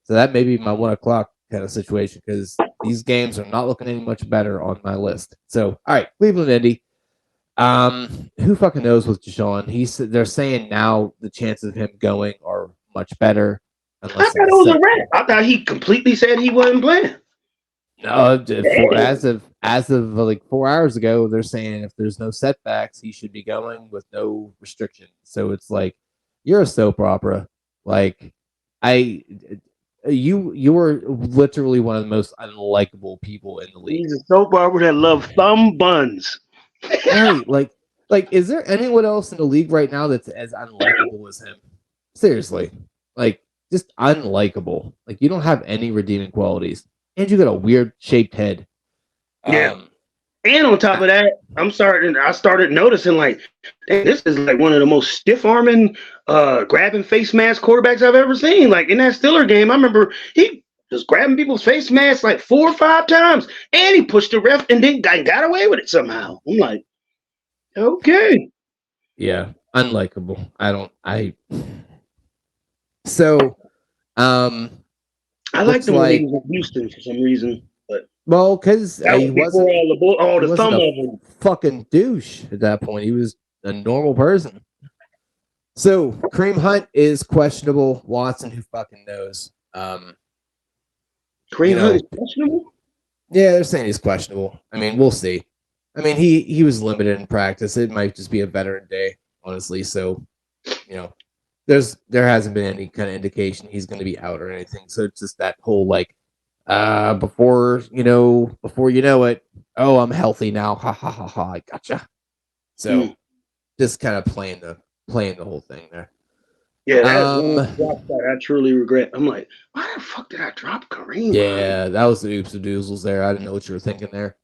Speaker 2: So that may be my 1 o'clock kind of situation because these games are not looking any much better on my list. So, all right, Cleveland, Indy. Who fucking knows with Deshaun? They're saying now the chances of him going are much better.
Speaker 1: I thought it was a rant. I thought he completely said he wasn't playing.
Speaker 2: No, as of like 4 hours ago, they're saying if there's no setbacks, he should be going with no restrictions. So it's like you're a soap opera. Like you were literally one of the most unlikable people in the league.
Speaker 1: He's a soap opera that loves thumb buns.
Speaker 2: Right, like is there anyone else in the league right now that's as unlikable as him? Seriously, like just unlikable. Like you don't have any redeeming qualities. And you got a weird shaped head.
Speaker 1: Yeah. And on top of that, I started noticing like, this is like one of the most stiff arming, grabbing face mask quarterbacks I've ever seen. Like in that Steeler game, I remember he was grabbing people's face masks like 4 or 5 times, and he pushed the ref and then got away with it somehow. I'm like, okay.
Speaker 2: Yeah, unlikable.
Speaker 1: I liked him when he was in Houston for some reason, but
Speaker 2: because he wasn't
Speaker 1: all the thumb of him.
Speaker 2: Fucking douche at that point. He was a normal person. So Kareem Hunt is questionable. Watson, who fucking knows?
Speaker 1: Kareem Hunt is questionable?
Speaker 2: Yeah, they're saying he's questionable. I mean, we'll see. I mean, he was limited in practice. It might just be a veteran day, honestly. So, there hasn't been any kind of indication he's going to be out or anything. So it's just that whole before you know it, oh, I'm healthy now. Ha ha ha ha. I gotcha. So just kind of playing the whole thing there.
Speaker 1: Yeah, that's one drop that I truly regret. I'm like, why the fuck did I drop Kareem?
Speaker 2: Yeah, that was the oops and doozles there. I didn't know what you were thinking there.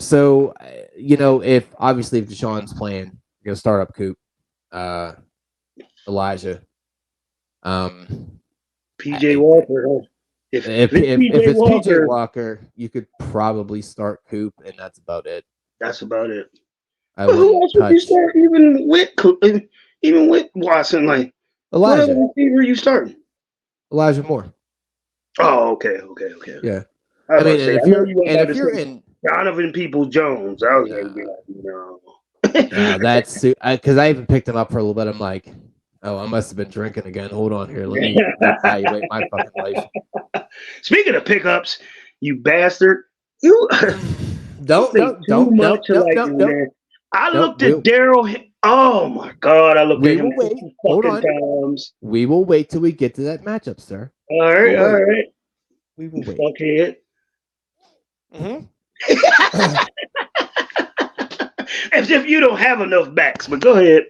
Speaker 2: So if Deshaun's playing, you're gonna start up Coop, Elijah.
Speaker 1: PJ Walker.
Speaker 2: If it's PJ Walker, you could probably start Coop, and that's about it.
Speaker 1: That's about it.
Speaker 2: But
Speaker 1: who else would you start even with Watson? Like
Speaker 2: Elijah.
Speaker 1: What receiver you starting?
Speaker 2: Elijah Moore.
Speaker 1: Oh, okay.
Speaker 2: Yeah.
Speaker 1: I mean, if you're in Donovan Peoples-Jones, I was gonna be like, no.
Speaker 2: That's because I even picked him up for a little bit. I'm like, oh, I must have been drinking again. Hold on here. Let me evaluate my fucking life.
Speaker 1: Speaking of pickups, you bastard. You
Speaker 2: don't.
Speaker 1: I looked at Daryl. Oh my God! I looked at him.
Speaker 2: Hold on. Times. We will wait till we get to that matchup, sir.
Speaker 1: All right.
Speaker 2: We will wait.
Speaker 1: Fuckhead.
Speaker 2: Mm-hmm.
Speaker 1: As if you don't have enough backs, but go ahead.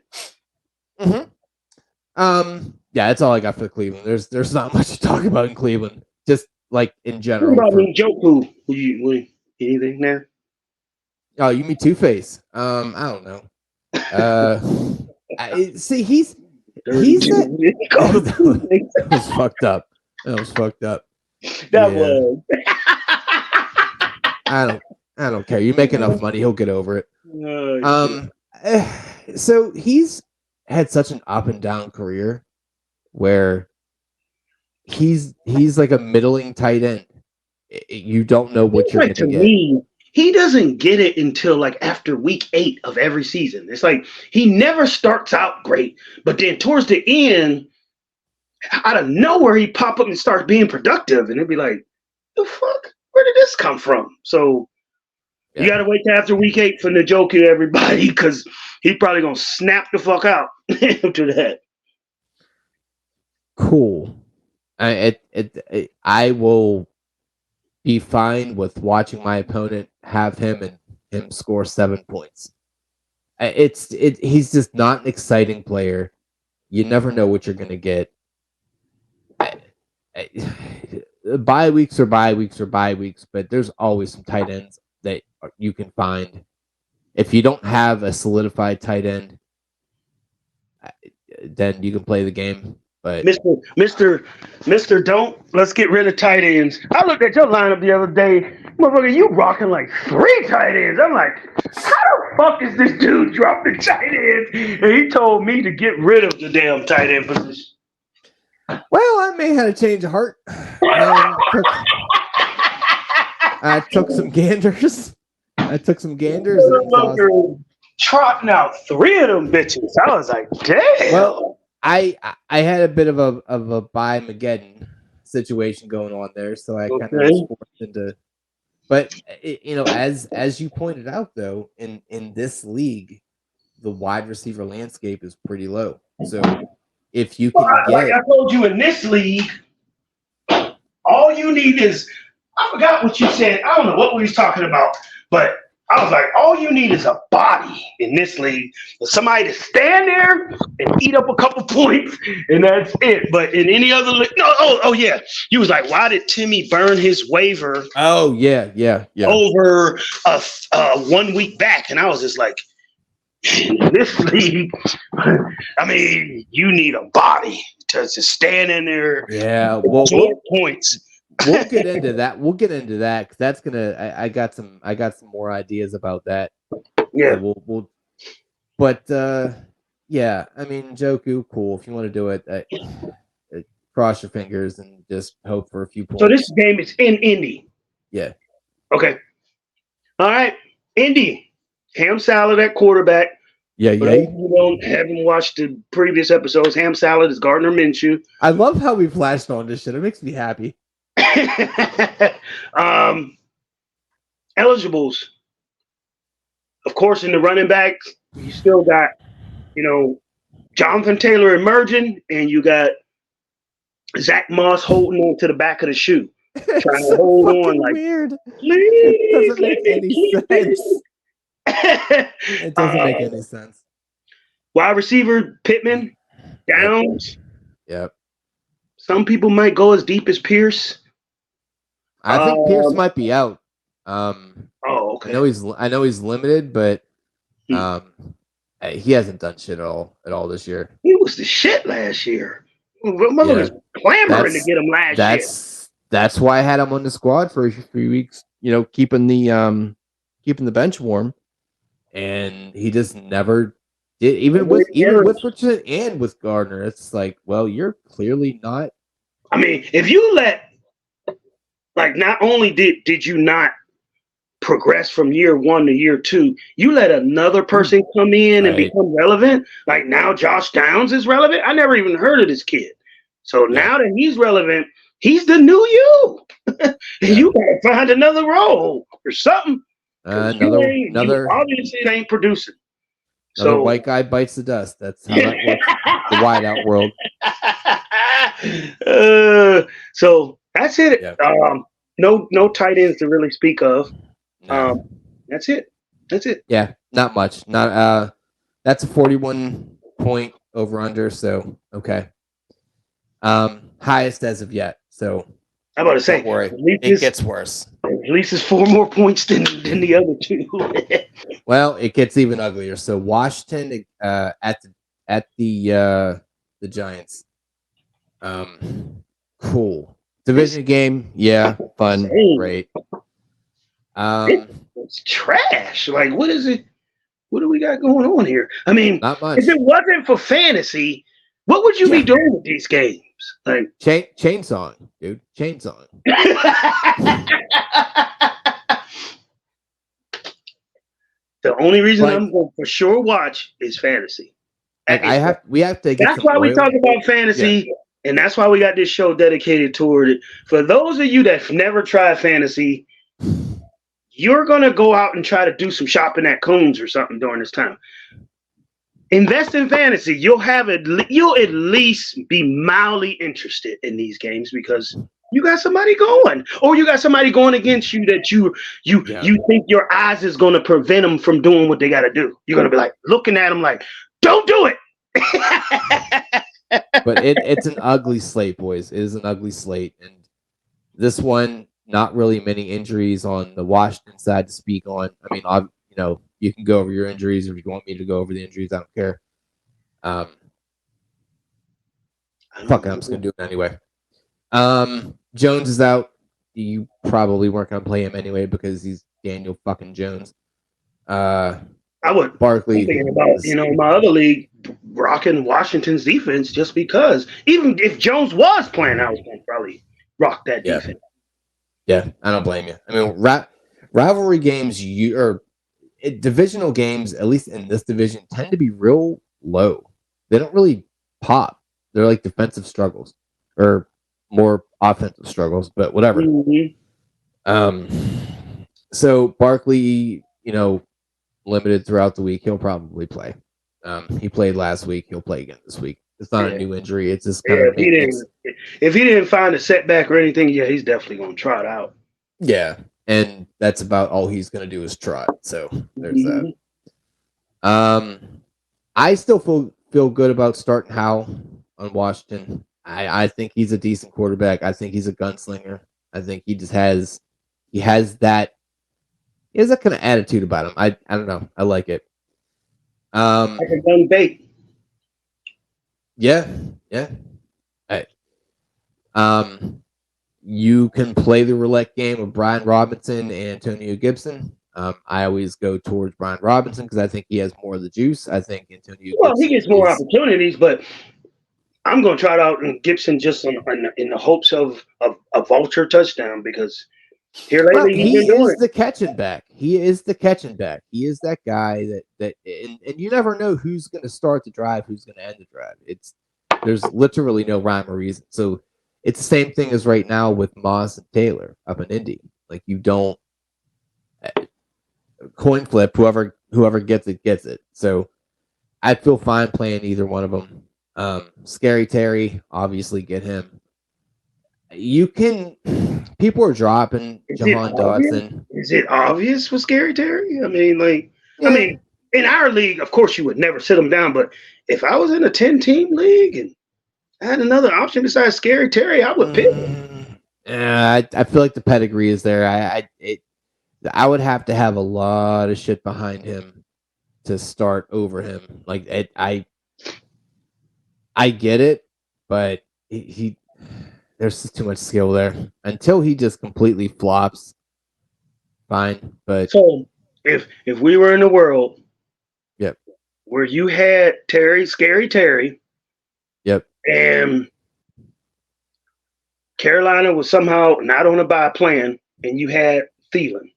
Speaker 2: Mm-hmm. Yeah, that's all I got for Cleveland. There's not much to talk about in Cleveland. Just like in general.
Speaker 1: What about Njoku? Anything there?
Speaker 2: Oh, you mean Two-Face? I don't know. See, he's that was fucked up. That was fucked up.
Speaker 1: That was.
Speaker 2: I don't care. You make enough money, he'll get over it. So he's had such an up and down career where he's like a middling tight end. You don't know what you're going to get.
Speaker 1: He doesn't get it until like after week 8 of every season. It's like he never starts out great, but then towards the end, out of nowhere, he pop up and starts being productive, and it'd be like, the fuck? Where did this come from? So you got to wait till after week 8 for Njoku, everybody, because he's probably going to snap the fuck out after that.
Speaker 2: Cool. I will be fine with watching my opponent have him and him score 7 points. He's just not an exciting player. You never know what you're going to get. Bye weeks, but there's always some tight ends that you can find. If you don't have a solidified tight end, then you can play the game. But
Speaker 1: Mr. Don't let's get rid of tight ends. I looked at your lineup the other day, motherfucker. You rocking like 3 tight ends. I'm like, how the fuck is this dude dropping tight ends? And he told me to get rid of the damn tight end position.
Speaker 2: Well, I may have a change of heart. I took some ganders.
Speaker 1: Trotting out 3 of them bitches. I was like, damn.
Speaker 2: Well, I had a bit of a buy Mageddon situation going on there, so I kind of was forced into. But as you pointed out, though, in this league, the wide receiver landscape is pretty low. So if you can
Speaker 1: like I told you in this league, all you need is I forgot what you said. I don't know what we was talking about, but I was like, all you need is a body in this league. Somebody to stand there and eat up a couple points, and that's it. But in any other league, no, oh yeah. You was like, why did Timmy burn his waiver?
Speaker 2: Oh, yeah.
Speaker 1: Over 1 week back. And I was just like, in this league, I mean, you need a body to stand in there.
Speaker 2: Yeah,
Speaker 1: points.
Speaker 2: We'll get into that. Because that's gonna. I got some more ideas about that.
Speaker 1: Yeah.
Speaker 2: So we'll. But yeah. I mean, Njoku, cool. If you want to do it, cross your fingers and just hope for a few points.
Speaker 1: So this game is in Indy.
Speaker 2: Yeah.
Speaker 1: Okay. All right, Indy. Cam Salad at quarterback.
Speaker 2: Yeah,
Speaker 1: For those who haven't watched the previous episodes, ham salad is Gardner Minshew.
Speaker 2: I love how we flashed on this shit. It makes me happy.
Speaker 1: Eligibles. Of course, in the running backs, you still got, Jonathan Taylor emerging, and you got Zach Moss holding on to the back of the shoe. Trying to hold on like
Speaker 2: weird.
Speaker 1: Please,
Speaker 2: It doesn't make any sense. It doesn't make any sense.
Speaker 1: Wide receiver Pittman, Downs.
Speaker 2: Yep.
Speaker 1: Some people might go as deep as Pierce.
Speaker 2: I think Pierce might be out.
Speaker 1: Okay.
Speaker 2: I know he's limited, but he hasn't done shit at all this year.
Speaker 1: He was the shit last year. Motherfuckers clamoring to get him last year.
Speaker 2: That's why I had him on the squad for a few weeks. Keeping the bench warm, and he just never did. Even with Richardson and with Gardner, it's like, well, you're clearly not.
Speaker 1: I mean, if you not only did you not progress from year 1 to year 2, you let another person come in and become relevant. Like now Josh Downs is relevant. I never even heard of this kid. So now that he's relevant, he's the new you. You gotta find another role or something.
Speaker 2: Another
Speaker 1: obviously it ain't producing.
Speaker 2: Another white guy bites the dust. That's how that works. The wideout world.
Speaker 1: So that's it.
Speaker 2: Yeah.
Speaker 1: No tight ends to really speak of. No. That's it.
Speaker 2: Yeah, not much. Not that's a 41 point over under, so okay. Highest as of yet. So
Speaker 1: I'm about to say,
Speaker 2: don't worry. It gets worse.
Speaker 1: At least it's 4 more points than the other 2.
Speaker 2: Well, it gets even uglier. So Washington at the Giants. Cool. Division game, yeah, fun, great.
Speaker 1: It's trash. Like, what is it? What do we got going on here? I mean,
Speaker 2: not much.
Speaker 1: If it wasn't for fantasy, what would you be doing with these games? Like
Speaker 2: chainsaw, dude. Chainsaw.
Speaker 1: The only reason I'm going to for sure watch is fantasy.
Speaker 2: We have to get.
Speaker 1: That's why we talk about fantasy, and that's why we got this show dedicated toward it. For those of you that never tried fantasy, you're going to go out and try to do some shopping at Coons or something during this time. Invest in fantasy. You'll at least be mildly interested in these games because you got somebody going, or you got somebody going against you that you think your eyes is going to prevent them from doing what they got to do. You're going to be like looking at them like, don't do it.
Speaker 2: But it's an ugly slate, boys. It is an ugly slate, and this one, not really many injuries on the Washington side to speak on. I mean, you can go over your injuries, or if you want me to go over the injuries, I don't care. Fuck it, I'm just gonna do it anyway. Jones is out. You probably weren't gonna play him anyway because he's Daniel fucking Jones.
Speaker 1: I would.
Speaker 2: Barkley.
Speaker 1: I'm thinking about my other league rocking Washington's defense just because. Even if Jones was playing, I was gonna probably rock that defense.
Speaker 2: Yeah, I don't blame you. I mean, rivalry games, divisional games, at least in this division, tend to be real low. They don't really pop. They're like defensive struggles or more offensive struggles, but whatever.
Speaker 1: Mm-hmm.
Speaker 2: So Barkley, limited throughout the week. He'll probably play. He played last week. He'll play again this week. It's not a new injury. It's just kind of
Speaker 1: if he didn't find a setback or anything, he's definitely going to trot out.
Speaker 2: Yeah, and that's about all he's going to do is trot. So there's that. I still feel good about starting Howell on Washington. I think he's a decent quarterback. I think he's a gunslinger. I think he has that kind of attitude about him. I don't know. I like it.
Speaker 1: Like a gun bait.
Speaker 2: Yeah. You can play the roulette game of Brian Robinson and Antonio Gibson. I always go towards Brian Robinson because I think he has more of the juice. I think Antonio.
Speaker 1: Well, he gets more opportunities, but I'm going to try it out in Gibson just in the hopes of a vulture touchdown because Here
Speaker 2: Well,
Speaker 1: lately, he's
Speaker 2: he
Speaker 1: been doing
Speaker 2: is the catching back. He is the catching back. He is that guy and you never know who's going to start the drive, who's going to end the drive. There's literally no rhyme or reason. So it's the same thing as right now with Moss and Taylor up in Indy. Like you don't coin flip. Whoever gets it gets it. So I feel fine playing either one of them. Scary Terry, obviously get him. You can. People are dropping
Speaker 1: Is it
Speaker 2: Jahan
Speaker 1: obvious?
Speaker 2: Dotson.
Speaker 1: Is it obvious with Scary Terry? I mean,
Speaker 2: Yeah.
Speaker 1: in our league, of course, you would never sit him down. But if I was in a 10-team league and I had another option besides Scary Terry, I would pick him.
Speaker 2: Yeah, I feel like the pedigree is there. I would have to have a lot of shit behind him to start over him. Like I get it, but he there's just too much skill there. Until he just completely flops, fine. But
Speaker 1: So if we were in a world
Speaker 2: yep,
Speaker 1: where you had Scary Terry,
Speaker 2: yep.
Speaker 1: and Carolina was somehow not on a bye plan, and you had Thielen,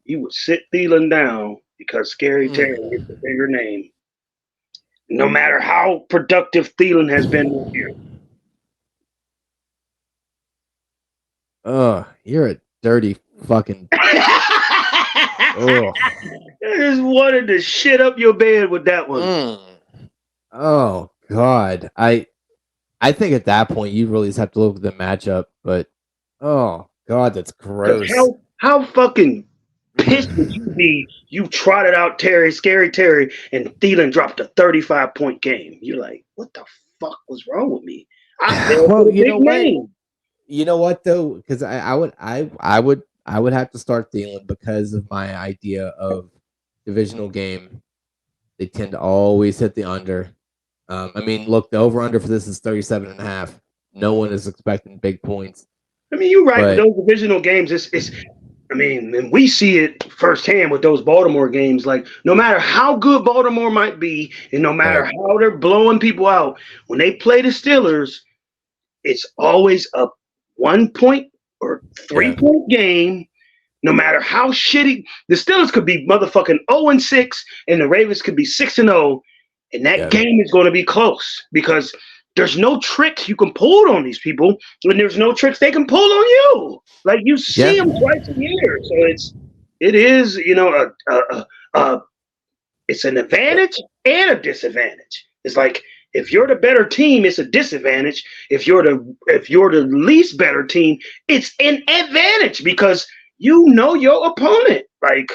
Speaker 1: you would sit Thielen down because Scary Terry is the bigger name. No matter how productive Thielen has been this year.
Speaker 2: Oh, you're a dirty fucking.
Speaker 1: I just wanted to shit up your bed with that one.
Speaker 2: Oh God, I think at that point you really just have to look at the matchup. But oh God, that's gross.
Speaker 1: How fucking pissed would you be? You trotted out Scary Terry, and Thielen dropped a 35-point game. You're like, what the fuck was wrong with me? I fell for the big name.
Speaker 2: You know what though? Because I would have to start Thielen because of my idea of divisional game. They tend to always hit the under. I mean, look, the over under for this is 37.5. No one is expecting big points.
Speaker 1: I mean, you're right. But those divisional games, I mean, and we see it firsthand with those Baltimore games. Like, no matter how good Baltimore might be, and no matter how they're blowing people out, when they play the Steelers, it's always a 1 point or 3-point game. No matter how shitty the Steelers could be, motherfucking 0-6, and the Ravens could be 6-0, and that game is going to be close because there's no tricks you can pull on these people, and there's no tricks they can pull on you. Like you see them twice a year, so it is it's an advantage and a disadvantage. It's like if you're the better team, it's a disadvantage. If you're the least better team, it's an advantage because you know your opponent. Like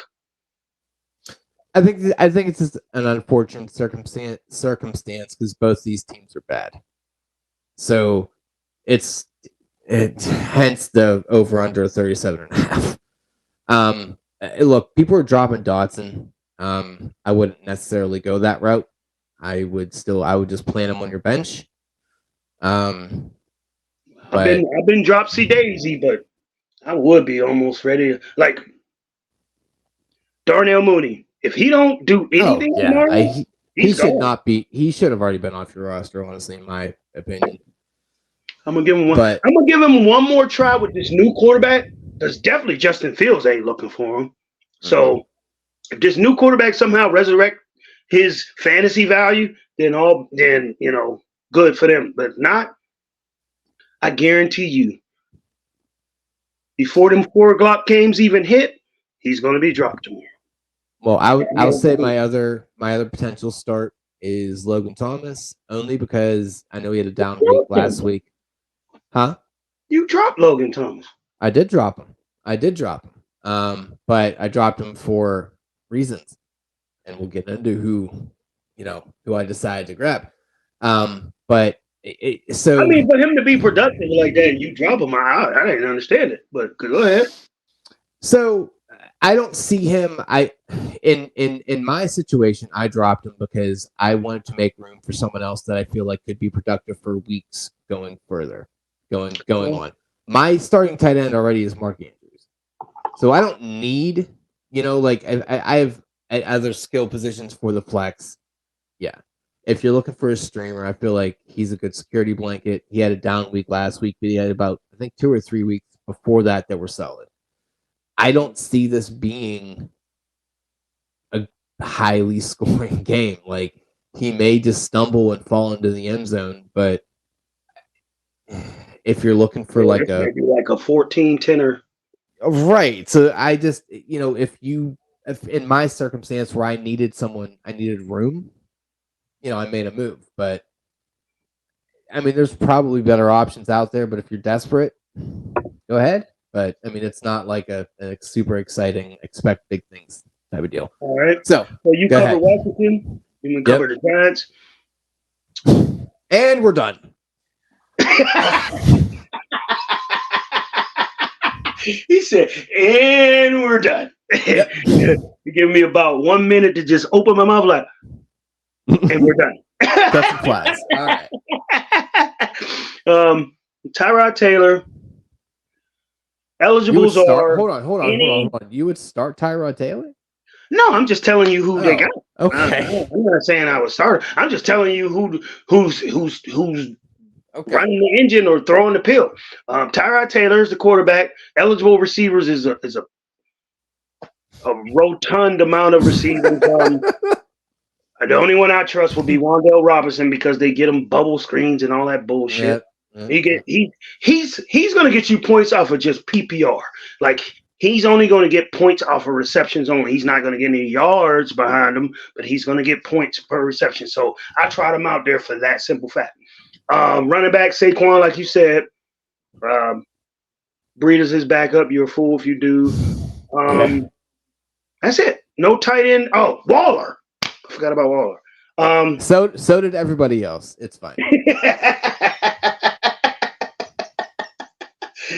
Speaker 2: I think it's just an unfortunate circumstance because both these teams are bad. So it's hence the over under 37.5. Look, people are dropping Dotson. I wouldn't necessarily go that route. I would just plan him on your bench.
Speaker 1: I've been drop C Daisy, but I would be almost ready. Like Darnell Mooney, if he don't do anything tomorrow,
Speaker 2: he should not be. He should have already been off your roster. Honestly, in my opinion.
Speaker 1: I'm gonna give him one. I'm gonna give him one more try with this new quarterback. Because definitely Justin Fields ain't looking for him. So if this new quarterback somehow resurrect his fantasy value, then good for them. But not, I guarantee you, before them 4 o'clock games even hit, he's gonna be dropped tomorrow.
Speaker 2: Well, I'll say my other potential start is Logan Thomas, only because I know he had a down week last week. Huh?
Speaker 1: You dropped Logan Thomas.
Speaker 2: I did drop him. But I dropped him for reasons, and we'll get into who I decided to grab. But so
Speaker 1: I mean, for him to be productive like that, you drop him. I didn't understand it, but go ahead.
Speaker 2: So I don't see him. In my situation, I dropped him because I wanted to make room for someone else that I feel like could be productive for weeks going on. My starting tight end already is Mark Andrews, so I don't need I have other skill positions for the flex. Yeah, if you're looking for a streamer, I feel like he's a good security blanket. He had a down week last week, but he had about 2 or 3 weeks before that were solid. I don't see this being a highly scoring game. Like, he may just stumble and fall into the end zone, but if you're looking for like
Speaker 1: maybe like a 14-10er.
Speaker 2: Right. So I just, if in my circumstance where I needed room, I made a move. But I mean, there's probably better options out there. But if you're desperate, go ahead. But I mean, it's not like a super exciting, expect big things type of deal.
Speaker 1: All right.
Speaker 2: So
Speaker 1: you cover Washington. You cover the Giants.
Speaker 2: And we're done.
Speaker 1: He said, and we're done.
Speaker 2: Yep.
Speaker 1: You give me about 1 minute to just open my mouth like, and we're done.
Speaker 2: Cut some flies. All right.
Speaker 1: Tyrod Taylor. Eligibles are.
Speaker 2: Hold on. You would start Tyrod Taylor?
Speaker 1: No, I'm just telling you who they got.
Speaker 2: Okay.
Speaker 1: I'm not saying I would start. I'm just telling you who's running the engine or throwing the pill. Tyrod Taylor is the quarterback. Eligible receivers is a rotund amount of receivers. The only one I trust will be Wan'Dale Robinson because they get him bubble screens and all that bullshit. Yep. He's going to get you points off of just PPR. Like, he's only going to get points off of receptions only. He's not going to get any yards behind him, but he's going to get points per reception. So I tried him out there for that simple fact. Running back Saquon, like you said. Breeders is back up. You're a fool if you do. That's it. No tight end. Oh, Waller. I forgot about Waller.
Speaker 2: So did everybody else. It's fine.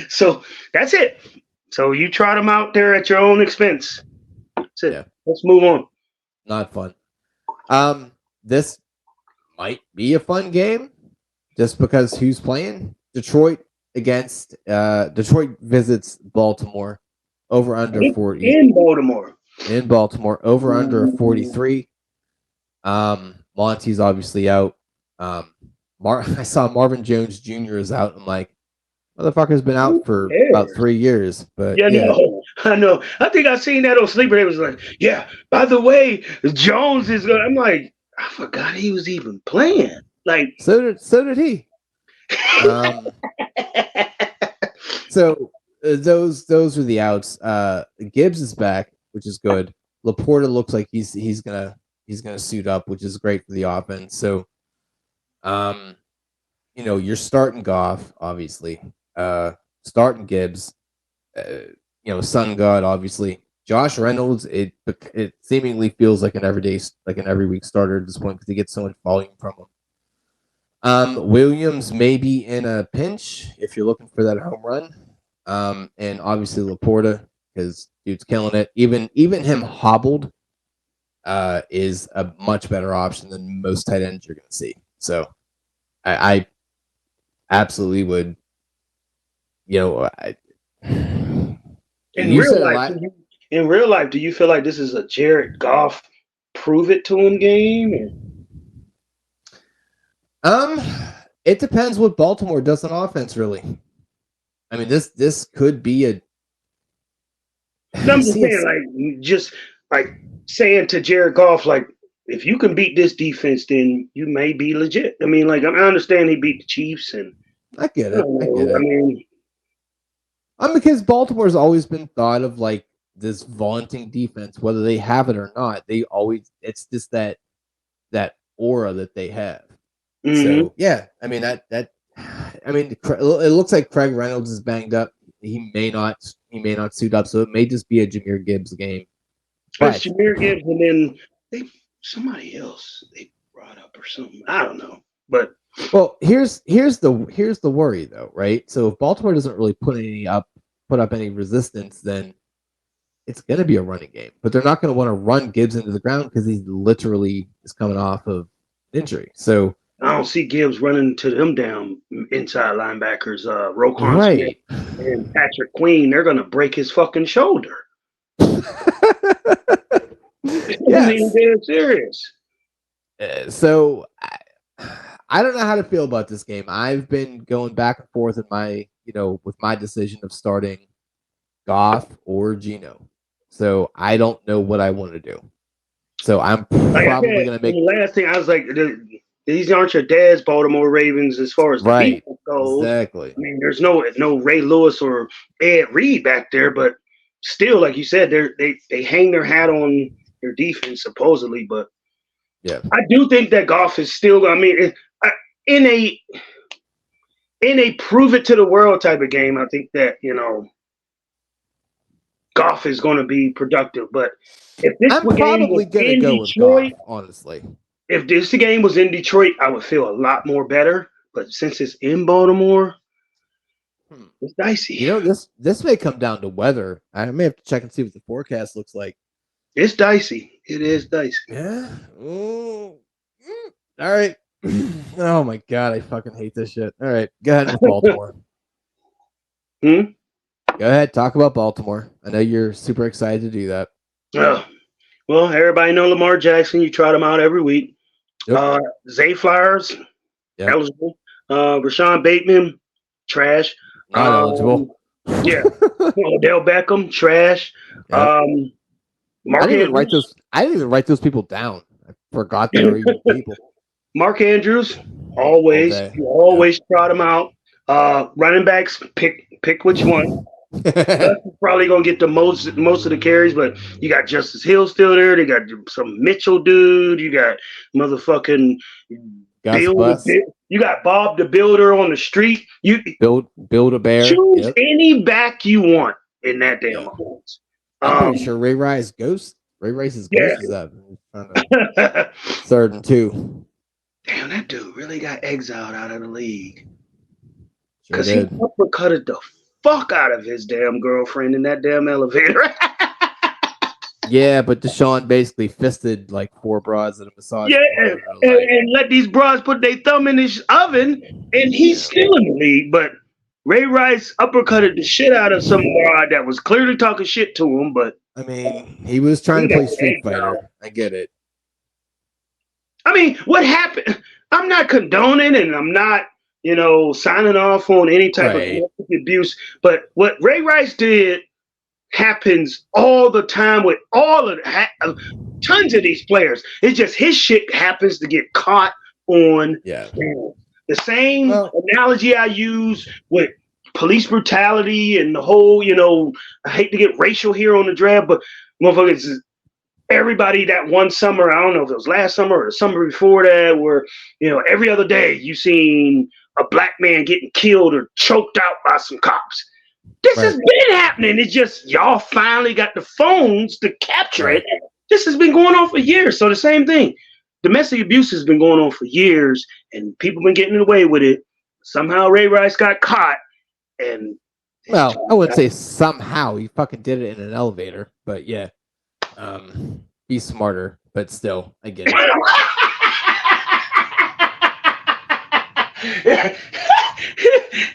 Speaker 1: So that's it. So you try them out there at your own expense. That's it. Yeah. Let's move on.
Speaker 2: Not fun. This might be a fun game just because who's playing? Detroit visits Baltimore. Over under 40.
Speaker 1: In Baltimore.
Speaker 2: Over under 43. Monty's obviously out. I saw Marvin Jones Jr. is out. I'm like, motherfucker's been out for about 3 years. But
Speaker 1: no, I know. I think I seen that on Sleeper. It was like, yeah, by the way, Jones is going. I'm like, I forgot he was even playing. Like,
Speaker 2: so did he. So those are the outs. Gibbs is back, which is good. Laporta looks like he's gonna suit up, which is great for the offense. So, you're starting Goff, obviously. Starting Gibbs. Sun God, obviously. Josh Reynolds. It seemingly feels like an every week starter at this point because he gets so much volume from him. Williams may be in a pinch if you're looking for that home run. And obviously Laporta, because dude's killing it. Even him hobbled is a much better option than most tight ends you're going to see. So I absolutely would,
Speaker 1: in real life, do you feel like this is a Jared Goff prove it to him game?
Speaker 2: It depends what Baltimore does on offense, really. I mean, this could be a.
Speaker 1: I'm just saying to Jared Goff, like, if you can beat this defense, then you may be legit. I mean, like, I understand he beat the Chiefs, and
Speaker 2: I get it. I mean, because Baltimore's always been thought of like this vaunting defense, whether they have it or not. It's just that aura that they have.
Speaker 1: Mm-hmm.
Speaker 2: So yeah, I mean it looks like Craig Reynolds is banged up. He may not suit up, so it may just be a Jahmyr Gibbs game.
Speaker 1: But it's Jahmyr Gibbs, and then somebody else they brought up or something. I don't know, but
Speaker 2: here's the worry though, right? So if Baltimore doesn't really put up any resistance, then it's going to be a running game. But they're not going to want to run Gibbs into the ground because he literally is coming off of injury. So
Speaker 1: I don't see Gibbs running to them down inside linebackers, Roquan Smith and Patrick Queen. They're going to break his fucking shoulder.
Speaker 2: Yes.
Speaker 1: I mean, they're serious.
Speaker 2: So I don't know how to feel about this game. I've been going back and forth in my with my decision of starting Goff or Geno. So I don't know what I want to do. So I'm probably going to make.
Speaker 1: The last thing I was like, these aren't your dad's Baltimore Ravens as far as the defense goes.
Speaker 2: Exactly.
Speaker 1: I mean, there's no Ray Lewis or Ed Reed back there, but still, like you said, they hang their hat on their defense supposedly. But
Speaker 2: yeah,
Speaker 1: I do think that Goff is still. I mean, in a prove it to the world type of game, I think that Goff is going to be productive. But if this
Speaker 2: I'm
Speaker 1: game
Speaker 2: probably
Speaker 1: was
Speaker 2: going to
Speaker 1: in
Speaker 2: go
Speaker 1: Detroit,
Speaker 2: with Goff, honestly.
Speaker 1: if this game was in Detroit, I would feel a lot more better. But since it's in Baltimore, it's dicey.
Speaker 2: This may come down to weather. I may have to check and see what the forecast looks like.
Speaker 1: It's dicey. It is dicey.
Speaker 2: Yeah. All right. Oh my god, I fucking hate this shit. All right, go ahead with Baltimore. Go ahead, talk about Baltimore. I know you're super excited to do that.
Speaker 1: Well, everybody know Lamar Jackson. You trot him out every week.
Speaker 2: Yep.
Speaker 1: Zay Flowers, eligible. Rashawn Bateman, trash.
Speaker 2: Not eligible.
Speaker 1: Yeah. Odell Beckham, trash.
Speaker 2: Yep.
Speaker 1: Mark
Speaker 2: I didn't even write those people down. I forgot they were even people.
Speaker 1: Mark Andrews, always. You always trot him out. Running backs, pick which one. That's probably gonna get the most of the carries, but you got Justice Hill still there. They got some Mitchell dude. You got motherfucking Bill. You got Bob the Builder on the street. You
Speaker 2: build a bear.
Speaker 1: Choose any back you want in that damn offense.
Speaker 2: I'm pretty sure Ray Rice's ghost is up. 3rd and 2.
Speaker 1: Damn, that dude really got exiled out of the league
Speaker 2: because
Speaker 1: he uppercutted the fuck out of his damn girlfriend in that damn elevator.
Speaker 2: Yeah, but Deshaun basically fisted like 4 broads at a massage.
Speaker 1: Yeah, and let these broads put their thumb in his oven, and he's still in the league. But Ray Rice uppercutted the shit out of some broad that was clearly talking shit to him. But
Speaker 2: I mean, he was trying to play Street Fighter. I get it.
Speaker 1: I mean, what happened? I'm not condoning, and I'm not, signing off on any type of abuse. But what Ray Rice did happens all the time with tons of these players. It's just his shit happens to get caught on.
Speaker 2: Yeah.
Speaker 1: The same analogy I use with police brutality and the whole, I hate to get racial here on the draft, but motherfuckers, everybody that one summer, I don't know if it was last summer or the summer before that, where, every other day you seen a black man getting killed or choked out by some cops. This has been happening. It's just y'all finally got the phones to capture it. This has been going on for years. So the same thing. Domestic abuse has been going on for years, and people been getting away with it. Somehow Ray Rice got caught. And
Speaker 2: I wouldn't say somehow. He fucking did it in an elevator. But yeah, be smarter. But still, I get
Speaker 1: it.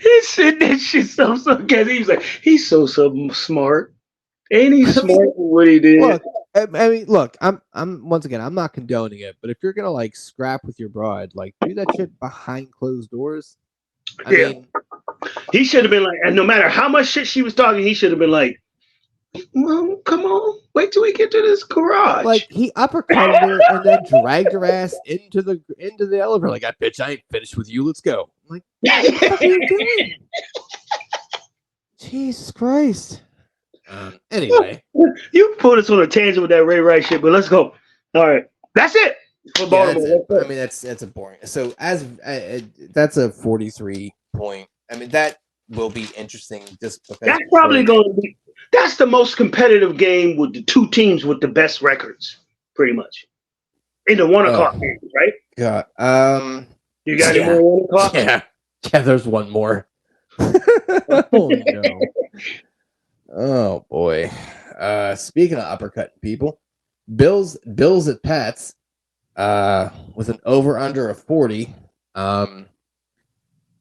Speaker 1: He said that shit so because he was like, he's so smart. Ain't he smart for what he did?
Speaker 2: Look, I mean, look, I'm once again, I'm not condoning it, but if you're gonna like scrap with your broad, like do that shit behind closed doors. I mean,
Speaker 1: he should have been like, and no matter how much shit she was talking, he should have been like, well, come on, wait till we get to this garage.
Speaker 2: Like he uppercutted her and then dragged her ass into the elevator. Like, bitch, I ain't finished with you. Let's go. I'm like, what the fuck are you doing? Jesus Christ. Anyway,
Speaker 1: you put us on a tangent with that Ray Rice shit, but let's go. All right, that's it for Baltimore.
Speaker 2: I mean, that's a boring. So that's a 43 point. I mean, that will be interesting. Just
Speaker 1: that's probably going to be. That's the most competitive game with the two teams with the best records, pretty much. In the 1 o'clock game, right?
Speaker 2: Yeah.
Speaker 1: You got any more 1 o'clock?
Speaker 2: Yeah. Yeah, there's one more. Oh no. Oh boy. Speaking of uppercutting people, Bills at Pats, with an over under of 40.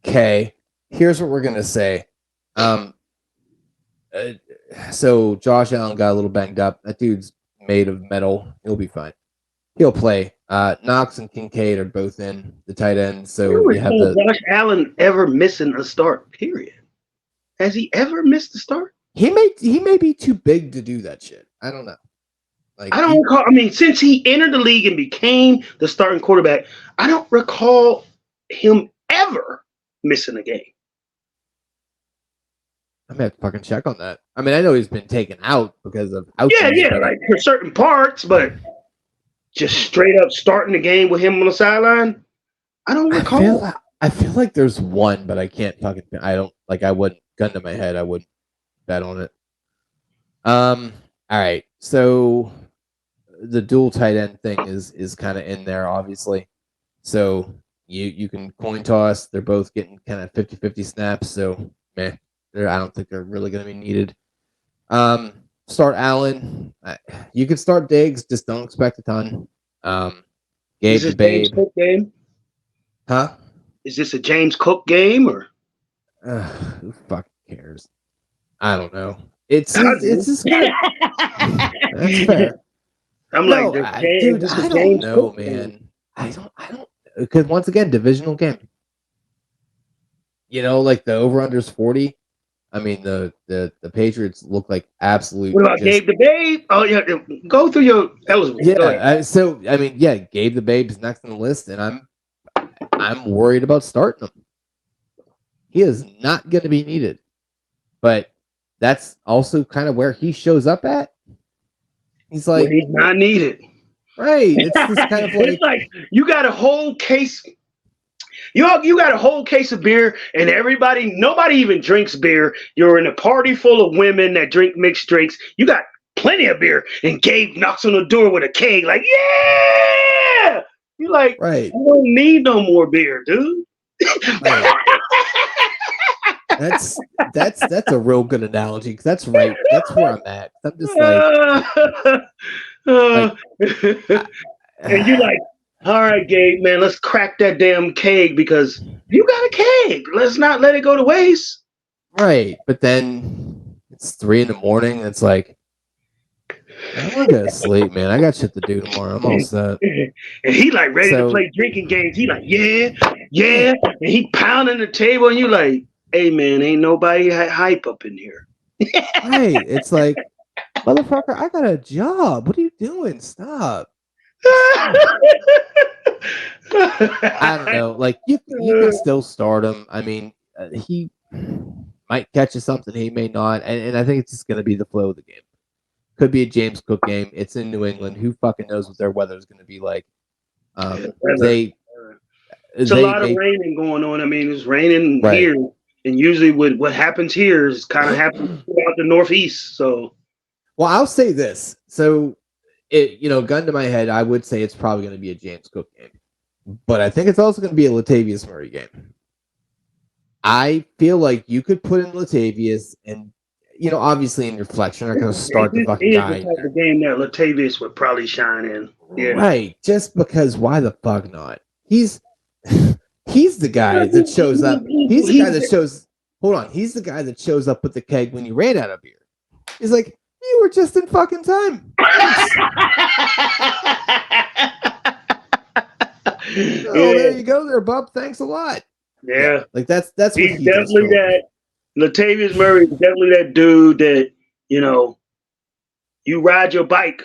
Speaker 2: Okay. Here's what we're gonna say. So Josh Allen got a little banged up. That dude's made of metal. He'll be fine. He'll play. Knox and Kincaid are both in the tight end. So you have
Speaker 1: Josh Allen ever missing a start, period. Has he ever missed the start?
Speaker 2: He may be too big to do that shit. I don't know. Like
Speaker 1: I don't recall. I mean, since he entered the league and became the starting quarterback, I don't recall him ever missing a game.
Speaker 2: I'm gonna have to fucking check on that. I mean, I know he's been taken out because of
Speaker 1: Yeah, like for certain parts, but just straight up starting the game with him on the sideline, I don't recall.
Speaker 2: I feel like there's one, but I can't fucking. I don't like. I wouldn't gun to my head. I wouldn't bet on it. All right. So the dual tight end thing is kind of in there, obviously. So you can coin toss. They're both getting kind of 50-50 snaps. So I don't think they're really going to be needed. Start Allen. You can start Diggs. Just don't expect a ton. Gabe the Babe.
Speaker 1: James Cook game?
Speaker 2: Huh?
Speaker 1: Is this a James Cook game or?
Speaker 2: Who fucking cares? I don't know. It's just gonna. That's fair.
Speaker 1: I'm
Speaker 2: no,
Speaker 1: like,
Speaker 2: dude, I don't know, man. I don't, because once again, divisional game. You know, like the over/under's 40. I mean, the Patriots look like absolute.
Speaker 1: What about Gabe the Babe? Oh yeah, go through your eligible.
Speaker 2: Yeah, so I mean, yeah, Gabe the Babe's next on the list, and I'm worried about starting him. He is not going to be needed, but that's also kind of where he shows up at. He's like,
Speaker 1: he's not needed.
Speaker 2: Right. It's just kind of like,
Speaker 1: it's like you got a whole case. You got a whole case of beer, and nobody even drinks beer. You're in a party full of women that drink mixed drinks. You got plenty of beer, and Gabe knocks on the door with a keg, like, yeah. You like,
Speaker 2: right?
Speaker 1: You don't need no more beer, dude.
Speaker 2: Right. That's a real good analogy because that's right. That's where I'm at. I'm just
Speaker 1: and you're like, all right, Gabe, man, let's crack that damn keg because you got a keg. Let's not let it go to waste.
Speaker 2: Right, but then it's 3 a.m. And it's like, I want to go to sleep, man. I got shit to do tomorrow. I'm all set.
Speaker 1: And he like ready to play drinking games. He like, yeah. And he pounding the table, and you like, hey, man, ain't nobody hype up in here.
Speaker 2: Right. It's like, motherfucker, I got a job. What are you doing? Stop. I don't know. Like, you can still start him. I mean, he might catch you something. He may not. And I think it's just going to be the flow of the game. Could be a James Cook game. It's in New England. Who fucking knows what their weather is going to be like?
Speaker 1: It's a lot of raining going on. I mean, it's raining here, and usually what happens here is kind of happens throughout the Northeast. So,
Speaker 2: well, I'll say this. So, gun to my head, I would say it's probably going to be a James Cook game, but I think it's also going to be a Latavius Murray game. I feel like you could put in Latavius and. Obviously in your flex, you're not going to start the fucking guy.
Speaker 1: It's the type of game that Latavius would probably shine in. Yeah.
Speaker 2: Right. Just because why the fuck not? He's the guy that shows up. He's the guy that shows. Hold on. He's the guy that shows up with the keg when you ran out of beer. He's like, you were just in fucking time. There you go, there, bub. Thanks a lot.
Speaker 1: Yeah.
Speaker 2: Like that's what
Speaker 1: he's definitely that. Latavius Murray is definitely that dude that, you ride your bike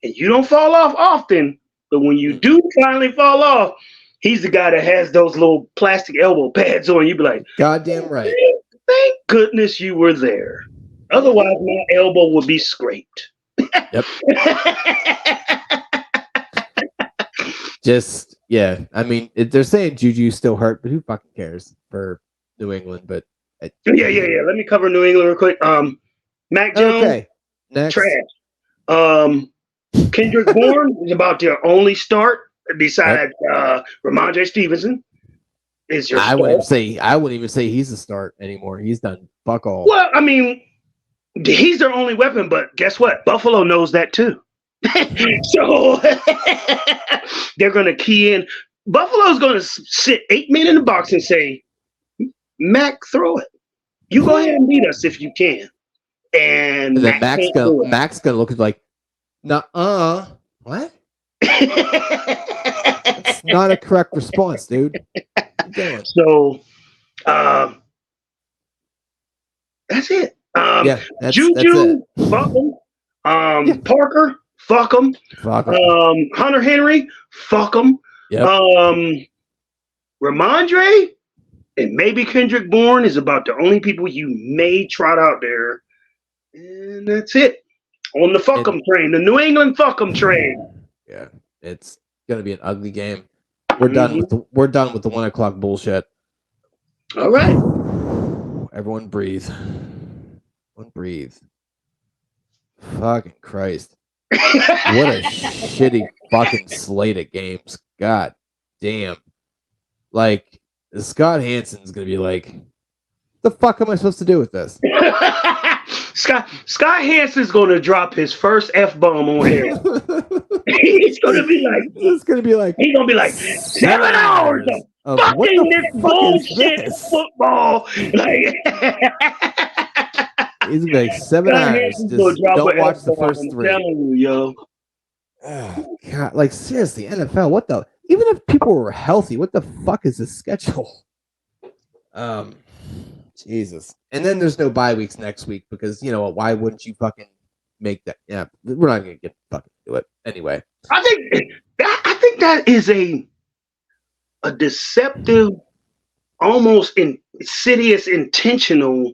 Speaker 1: and you don't fall off often, but when you do finally fall off, he's the guy that has those little plastic elbow pads on. You be like,
Speaker 2: goddamn right.
Speaker 1: Thank goodness you were there. Otherwise, my elbow would be scraped.
Speaker 2: Yep. Just, yeah. I mean, they're saying Juju's still hurt, but who fucking cares for New England? But
Speaker 1: yeah. Let me cover New England real quick. Mac Jones,
Speaker 2: okay. Next.
Speaker 1: Trash. Kendrick Bourne is about their only start besides Ramondre Stevenson.
Speaker 2: I wouldn't even say he's a start anymore. He's done fuck all.
Speaker 1: Well, I mean, he's their only weapon, but guess what? Buffalo knows that too. So they're going to key in. Buffalo's going to sit 8 men in the box and say, Mac, throw it. You go ahead and beat us if you can. And
Speaker 2: then Mac's going to look like, what? That's not a correct response, dude.
Speaker 1: So, That's it.
Speaker 2: that's
Speaker 1: Juju,
Speaker 2: it.
Speaker 1: fuck him.
Speaker 2: Yeah.
Speaker 1: Parker, fuck him.
Speaker 2: Fuck 'em.
Speaker 1: Hunter Henry, fuck him.
Speaker 2: Yep.
Speaker 1: Ramondre and maybe Kendrick Bourne is about the only people you may trot out there. And that's it. On the fuck 'em train, the New England fuck 'em train.
Speaker 2: Yeah, it's gonna be an ugly game. We're done with the 1 o'clock bullshit.
Speaker 1: All right.
Speaker 2: Everyone breathe. Everyone breathe. Fucking Christ. What a shitty fucking slate of games. God damn. Like, Scott Hansen's gonna be like, the fuck am I supposed to do with this?
Speaker 1: Scott Hansen's gonna drop his first F-bomb on air. He's gonna be like,
Speaker 2: he's gonna be like
Speaker 1: 7 hours of fucking this bullshit football. Like,
Speaker 2: he's gonna be like 7 hours. Just don't watch the first 3.
Speaker 1: I'm telling you, yo.
Speaker 2: Oh, God, like seriously, NFL, what the? Even if people were healthy, what the fuck is this schedule? Jesus. And then there's no bye weeks next week because you know what? Why wouldn't you fucking make that? Yeah, we're not gonna get fucking do it anyway.
Speaker 1: I think that is a deceptive, almost insidious, intentional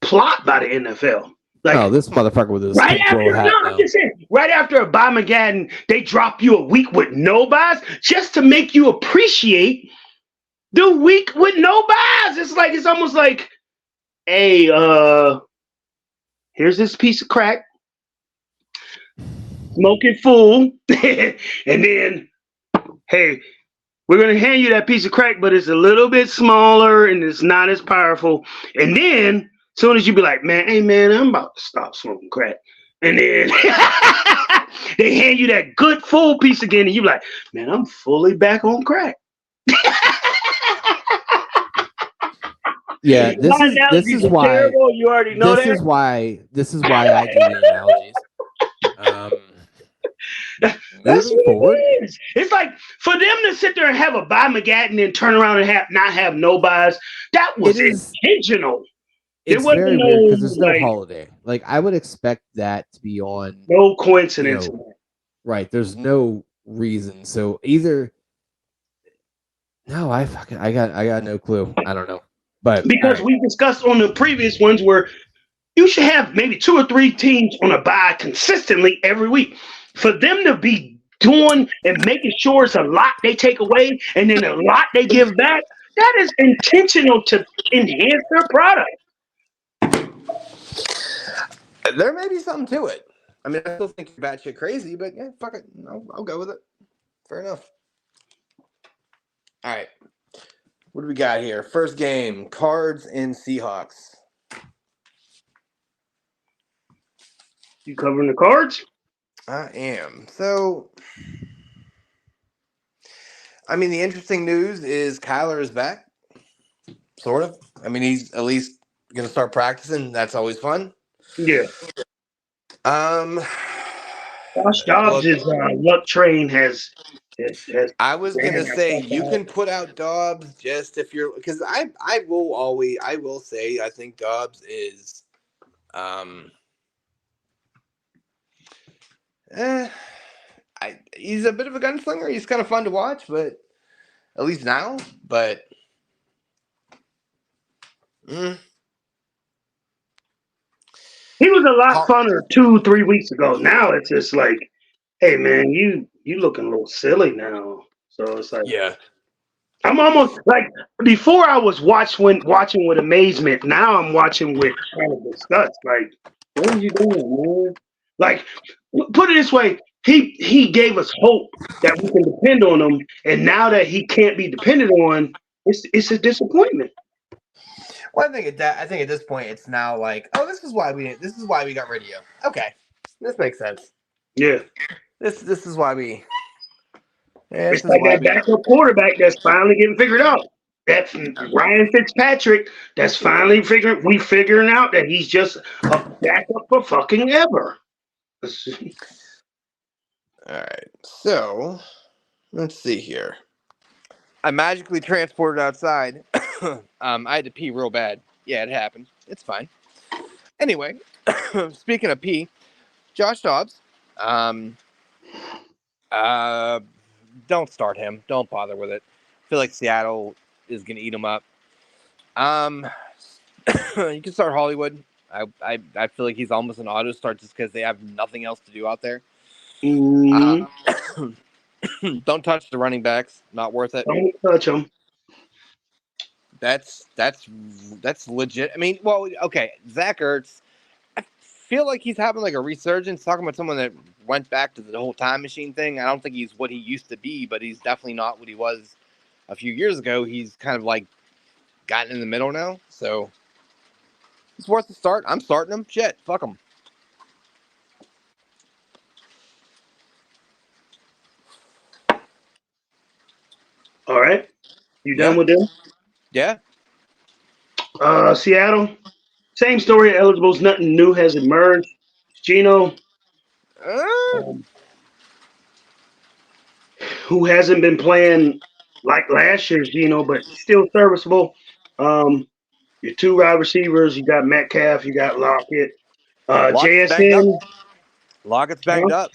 Speaker 1: plot by the NFL. Like,
Speaker 2: oh, this motherfucker with his
Speaker 1: right after, I'm just saying, right after a bye McGadden, they drop you a week with no buys just to make you appreciate the week with no buys. It's almost like, hey, here's this piece of crack, smoking fool, and then, hey, we're gonna hand you that piece of crack, but it's a little bit smaller and it's not as powerful. And then, as soon as you be like, man, hey man, I'm about to stop smoking crack, and then they hand you that good full piece again, and you be like, man, I'm fully back on crack.
Speaker 2: Yeah, this is why
Speaker 1: terrible. You already know
Speaker 2: this
Speaker 1: that.
Speaker 2: is why I do the analogies.
Speaker 1: That's
Speaker 2: Moving forward,
Speaker 1: it is. It's like for them to sit there and have a bye McGadden and turn around and not have no buys. That was intentional.
Speaker 2: It's very weird because there's no holiday. Like I would expect that to be on.
Speaker 1: No coincidence.
Speaker 2: You know, right? There's no reason. So either. No, I got no clue. I don't know. But
Speaker 1: because we discussed on the previous ones where you should have maybe 2 or 3 teams on a bye consistently every week. For them to be doing and making sure it's a lot they take away and then a lot they give back, that is intentional to enhance their product.
Speaker 2: There may be something to it. I mean, I still think you're batshit crazy, but yeah, fuck it. I'll go with it. Fair enough. All right. What do we got here? First game, Cards and Seahawks.
Speaker 1: You covering the Cards?
Speaker 2: I am. So, I mean, the interesting news is Kyler is back. Sort of. I mean, he's at least going to start practicing. That's always fun.
Speaker 1: Yeah. Josh Dobbs' luck train has.
Speaker 2: I was gonna say you can put out Dobbs just if you're because I will say I think Dobbs is he's a bit of a gunslinger. He's kind of fun to watch, but at least now. But
Speaker 1: he was a lot funner 2-3 weeks ago. Now it's just like, hey man, you looking a little silly now. So it's like,
Speaker 2: yeah,
Speaker 1: I'm almost like before I was watching with amazement. Now I'm watching with kind of disgust. Like, what are you doing, man? Like, put it this way, he gave us hope that we can depend on him, and now that he can't be depended on, it's a disappointment.
Speaker 2: Well, I think at this point it's now like, oh, this is why we got rid of you. Okay, this makes sense.
Speaker 1: Yeah,
Speaker 2: this is why we. Yeah,
Speaker 1: it's like that backup quarterback that's finally getting figured out. That's Ryan Fitzpatrick. That's finally figuring out that he's just a backup for fucking ever.
Speaker 2: All right, so let's see here. I magically transported outside. I had to pee real bad.
Speaker 3: Yeah, it happened. It's fine. Anyway, speaking of P, Josh Dobbs. Don't start him. Don't bother with it. I feel like Seattle is gonna eat him up. You can start Hollywood. I feel like he's almost an auto start just because they have nothing else to do out there.
Speaker 1: Mm-hmm.
Speaker 3: Don't touch the running backs. Not worth it.
Speaker 1: Don't touch them.
Speaker 3: That's legit. I mean, well, okay, Zach Ertz. I feel like he's having like a resurgence. Talking about someone that went back to the whole time machine thing. I don't think he's what he used to be, but he's definitely not what he was a few years ago. He's kind of like gotten in the middle now, so it's worth the start. I'm starting him. Shit, fuck him.
Speaker 1: All right. You
Speaker 3: Yeah.
Speaker 1: done with them?
Speaker 3: Yeah.
Speaker 1: Seattle. Same story. Eligibles. Nothing new has emerged. Gino, um, who hasn't been playing like last year's Gino, but still serviceable. Your two wide receivers. You got Metcalf. You got Lockett.
Speaker 3: Lockett's banged up.
Speaker 1: JSN.
Speaker 3: Lockett's
Speaker 1: Huh?
Speaker 3: banged up.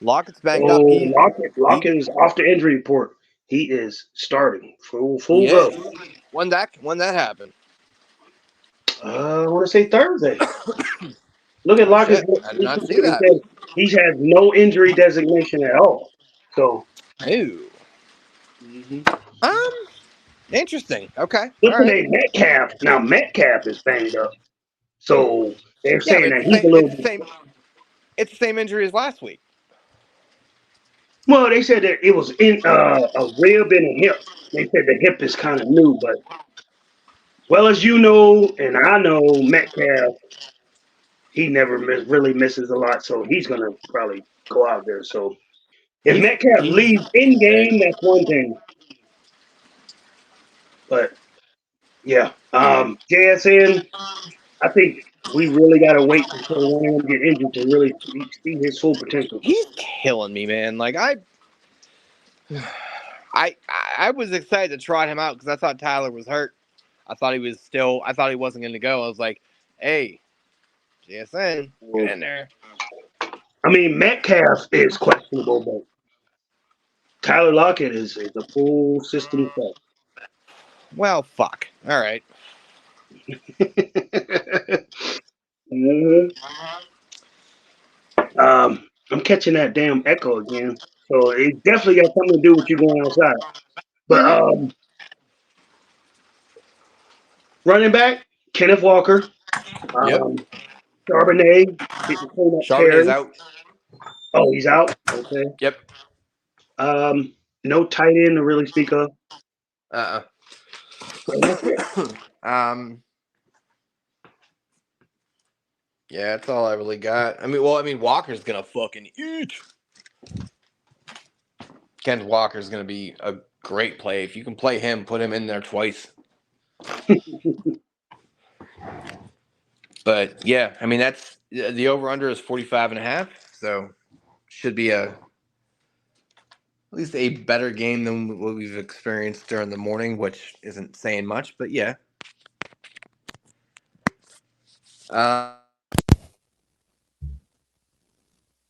Speaker 3: Lockett's banged up.
Speaker 1: Oh,
Speaker 3: He
Speaker 1: Lockett is off the injury report. He is starting full
Speaker 3: he
Speaker 1: go.
Speaker 3: is. When that happened.
Speaker 1: I want to say Thursday. Look at Lockett's.
Speaker 3: Shit, I did not see
Speaker 1: It
Speaker 3: that.
Speaker 1: says he has no injury designation at all. So,
Speaker 3: Ooh. Interesting. Okay. All
Speaker 1: looking
Speaker 3: right.
Speaker 1: at Metcalf. Now Metcalf is banged up. So they're
Speaker 3: Yeah,
Speaker 1: saying
Speaker 3: but
Speaker 1: that he's a little.
Speaker 3: It's the same injury as last week.
Speaker 1: Well, they said that it was in a rib and a hip. They said the hip is kind of new, but well as you know, and I know Metcalf, he never really misses a lot, so he's gonna probably go out there. So if Metcalf
Speaker 3: He's
Speaker 1: leaves in game, that's one thing. But yeah, JSN, I think we really got to wait until one of them get injured to really see his full potential.
Speaker 3: he's killing me, man. Like I was excited to trot him out because I thought Tyler was hurt. I thought he wasn't going to go. I was like, hey, JSN, get in there.
Speaker 1: I mean, Metcalf is questionable, but Tyler Lockett is a full system set.
Speaker 3: Well, fuck. All right.
Speaker 1: Mhm. I'm catching that damn echo again. So it definitely got something to do with you going outside. But running back, Kenneth Walker.
Speaker 3: Yep.
Speaker 1: Charbonnet didn't clean up
Speaker 3: Charbonnet's
Speaker 1: carries.
Speaker 3: out.
Speaker 1: Oh, he's out? Okay.
Speaker 3: Yep.
Speaker 1: No tight end to really speak of.
Speaker 3: Uh-uh.
Speaker 1: So that's it.
Speaker 3: Yeah, that's all I really got. I mean, Walker's gonna fucking eat. Kent Walker's gonna be a great play. If you can play him, put him in there twice. But yeah, I mean that's the over under is 45.5, so should be at least a better game than what we've experienced during the morning, which isn't saying much, but yeah.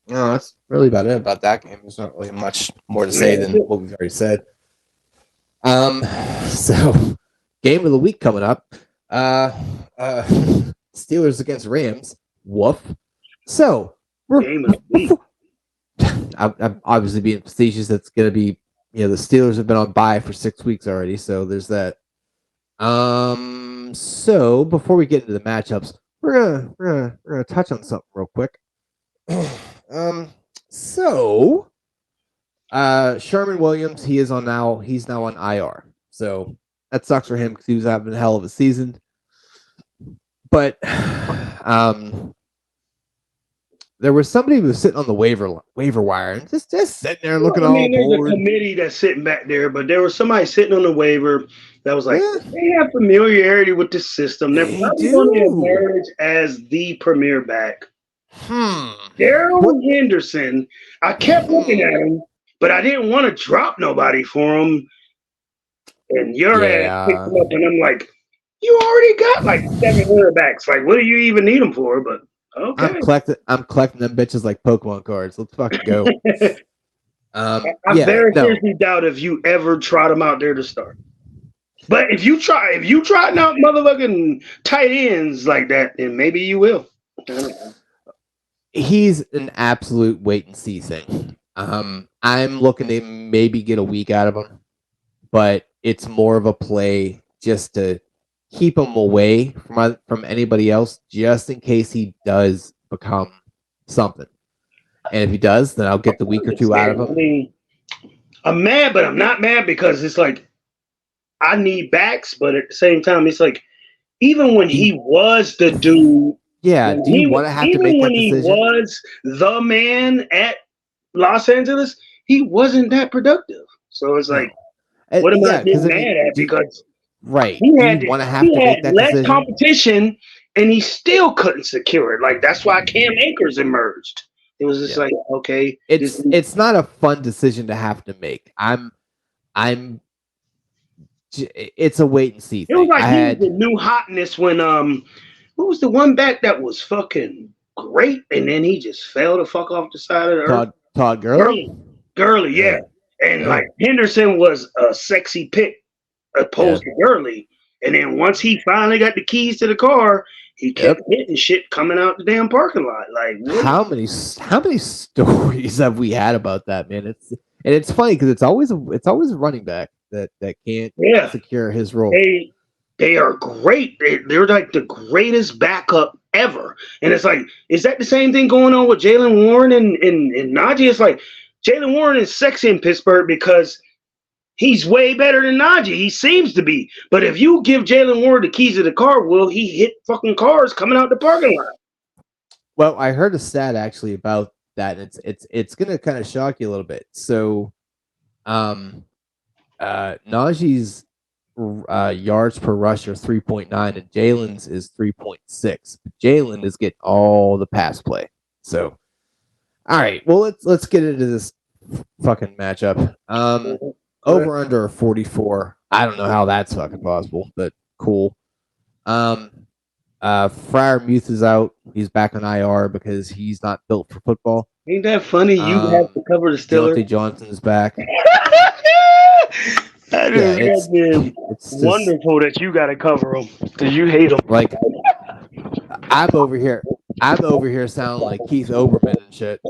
Speaker 2: No, that's really about it about that game. There's not really much more to say than what we've already said. So game of the week coming up. Steelers against Rams. Woof. So
Speaker 1: Game of the week.
Speaker 2: I'm obviously being facetious. That's going to be, the Steelers have been on bye for 6 weeks already, so there's that. So before we get into the matchups, we're gonna touch on something real quick. So Sherman Williams, he's now on IR. So that sucks for him because he was having a hell of a season. But there was somebody who was sitting on the waiver wire and just sitting there looking all bored.
Speaker 1: There's a committee that's sitting back there, but there was somebody sitting on the waiver that was like, they have familiarity with the system. They're probably going to emerge as the premier back. Daryl Henderson, I kept looking at him, but I didn't want to drop nobody for him. And your ass picked him up, and I'm like, You already got like 7 quarterbacks. Like, what do you even need them for? But okay.
Speaker 2: I'm collecting them bitches like Pokemon cards. Let's fucking go.
Speaker 1: I
Speaker 2: Yeah,
Speaker 1: very
Speaker 2: no.
Speaker 1: seriously doubt if you ever trot them out there to start. But if you trotting out motherfucking tight ends like that, then maybe you will.
Speaker 2: He's an absolute wait and see thing. I'm looking to maybe get a week out of him, but it's more of a play just to keep him away from anybody else, just in case he does become something. And if he does, then I'll get the week or two out of him.
Speaker 1: I mean, I'm mad, but I'm not mad because it's like I need backs, but at the same time, it's like even when he was the dude.
Speaker 2: Yeah, do you want to have to make that decision?
Speaker 1: Even when he was the man at Los Angeles, he wasn't that productive. So it's like, what am I getting mad at? Because he had less competition, and he still couldn't secure it. Like that's why Cam Akers emerged. It was just like, okay,
Speaker 2: it's not a fun decision to have to make. It's a wait and see thing.
Speaker 1: It was like he was the new hotness when what was the one back that was fucking great, and then he just fell the fuck off the side of the earth?
Speaker 2: Todd Gurley?
Speaker 1: Gurley, yeah. And like Henderson was a sexy pick opposed to Gurley. And then once he finally got the keys to the car, he kept hitting shit coming out the damn parking lot. Like
Speaker 2: how many stories have we had about that, man? It's funny because it's always a running back that can't secure his role.
Speaker 1: They are great. They're like the greatest backup ever. And it's like, is that the same thing going on with Jaylen Warren and Najee? It's like Jaylen Warren is sexy in Pittsburgh because he's way better than Najee. He seems to be. But if you give Jaylen Warren the keys to the car, will he hit fucking cars coming out the parking lot?
Speaker 2: Well, I heard a stat actually about that. And it's gonna kind of shock you a little bit. So Najee's yards per rush are 3.9 and Jalen's is 3.6. Jalen is getting all the pass play. So all right, well let's get into this fucking matchup. Over under 44. I don't know how that's fucking possible, but cool. Freiermuth is out. He's back on IR because he's not built for football.
Speaker 1: Ain't that funny? You have to cover the Steelers.
Speaker 2: Deontay Johnson's back.
Speaker 1: That is it's wonderful that you got to cover them because you hate them.
Speaker 2: Like I'm over here sounding like Keith Olbermann and shit.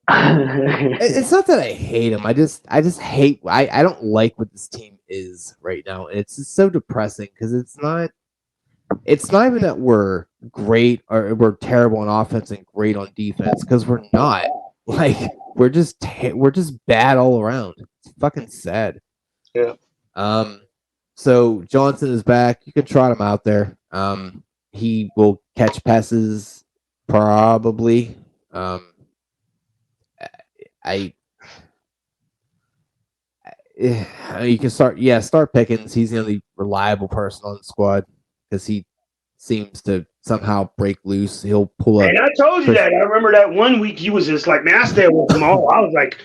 Speaker 2: It's not that I hate him. I just hate. I don't like what this team is right now. It's just so depressing because it's not even that we're great or we're terrible on offense and great on defense because we're not. Like we're just bad all around. It's fucking sad.
Speaker 1: Yeah.
Speaker 2: So Johnson is back. You can trot him out there. He will catch passes probably. You can start Pickens. He's the only reliable person on the squad because he seems to somehow break loose. He'll pull up.
Speaker 1: And I told you that. I remember that one week you was just like, man, I stayed with them all. I was like,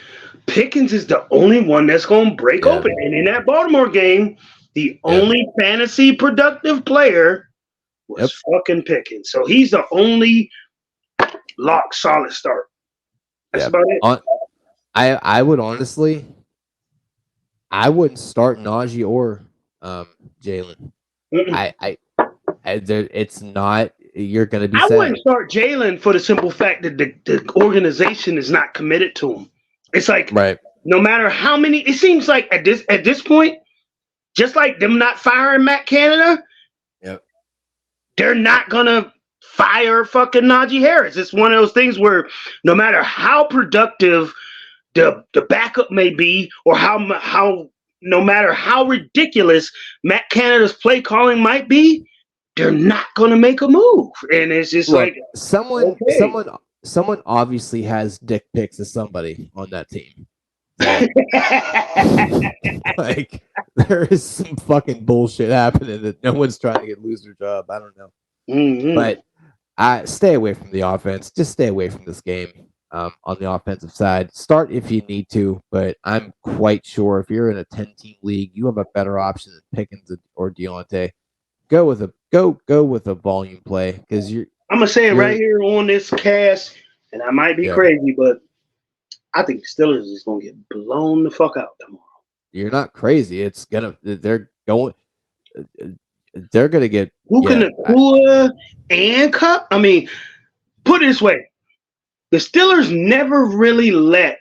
Speaker 1: Pickens is the only one that's going to break open. And in that Baltimore game, the only fantasy productive player was fucking Pickens. So he's the only lock solid start. That's about it.
Speaker 2: I would honestly, I wouldn't start Najee or Jalen. It's not. You're going to be.
Speaker 1: I wouldn't start Jalen for the simple fact that the organization is not committed to him. It's like no matter how many. It seems like at this point, just like them not firing Matt Canada, they're not gonna fire fucking Najee Harris. It's one of those things where no matter how productive the backup may be, or how no matter how ridiculous Matt Canada's play calling might be, they're not gonna make a move. And it's just like
Speaker 2: someone obviously has dick pics of somebody on that team. Like there is some fucking bullshit happening that no one's trying to lose their job. I don't know. But stay away from the offense. Just stay away from this game on the offensive side. Start if you need to, but I'm quite sure if you're in a 10-team league, you have a better option than Pickens or Deontay. go with a volume play because
Speaker 1: I'm gonna say it right
Speaker 2: you're
Speaker 1: here on this cast, and I might be
Speaker 2: yeah
Speaker 1: crazy, but I think the Steelers is gonna get blown the fuck out tomorrow.
Speaker 2: you're not crazy. They're gonna get
Speaker 1: Who can
Speaker 2: yeah
Speaker 1: Nakua and Cup? I mean, put it this way: the Steelers never really let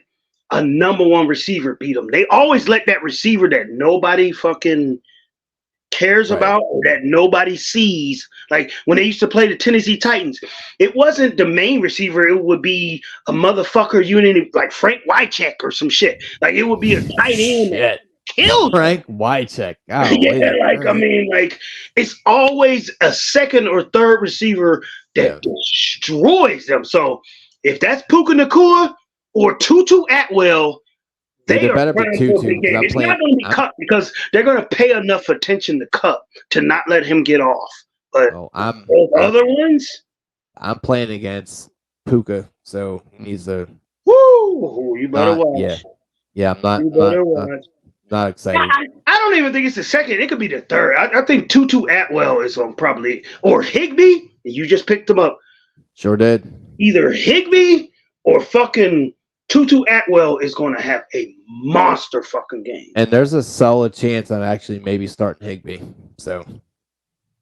Speaker 1: a number one receiver beat them. They always let that receiver that nobody fucking cares
Speaker 2: right.
Speaker 1: about or that nobody sees. Like when they used to play the Tennessee Titans, it wasn't the main receiver. It would be a motherfucker unit like Frank Wycheck or some shit. Like it would be a tight end that
Speaker 2: Shit.
Speaker 1: killed them.
Speaker 2: Frank Wycheck.
Speaker 1: Yeah,
Speaker 2: Golly. All
Speaker 1: like I
Speaker 2: right.
Speaker 1: mean, like it's always a second or third receiver that
Speaker 2: Yeah.
Speaker 1: destroys them. So if that's Puka Nakua or Tutu Atwell, they
Speaker 2: Either
Speaker 1: are
Speaker 2: better be
Speaker 1: playing for a
Speaker 2: 2-2
Speaker 1: big
Speaker 2: because
Speaker 1: game.
Speaker 2: I'm
Speaker 1: It's not
Speaker 2: playing.
Speaker 1: going to be Cup because they're going to pay enough attention to Cup to not let him get off. But
Speaker 2: Oh,
Speaker 1: those other ones,
Speaker 2: I'm playing against Puka, so he needs to
Speaker 1: whoo, you better
Speaker 2: not.
Speaker 1: watch.
Speaker 2: Yeah. I'm not
Speaker 1: You
Speaker 2: not
Speaker 1: better
Speaker 2: not,
Speaker 1: watch.
Speaker 2: not excited.
Speaker 1: I don't even think it's the second. It could be the third. I think Tutu Atwell is on probably or Higby. You just picked him up.
Speaker 2: Sure did.
Speaker 1: Either Higby or fucking Tutu Atwell is going to have a monster fucking game.
Speaker 2: And there's a solid chance I'm actually maybe starting Higby. So,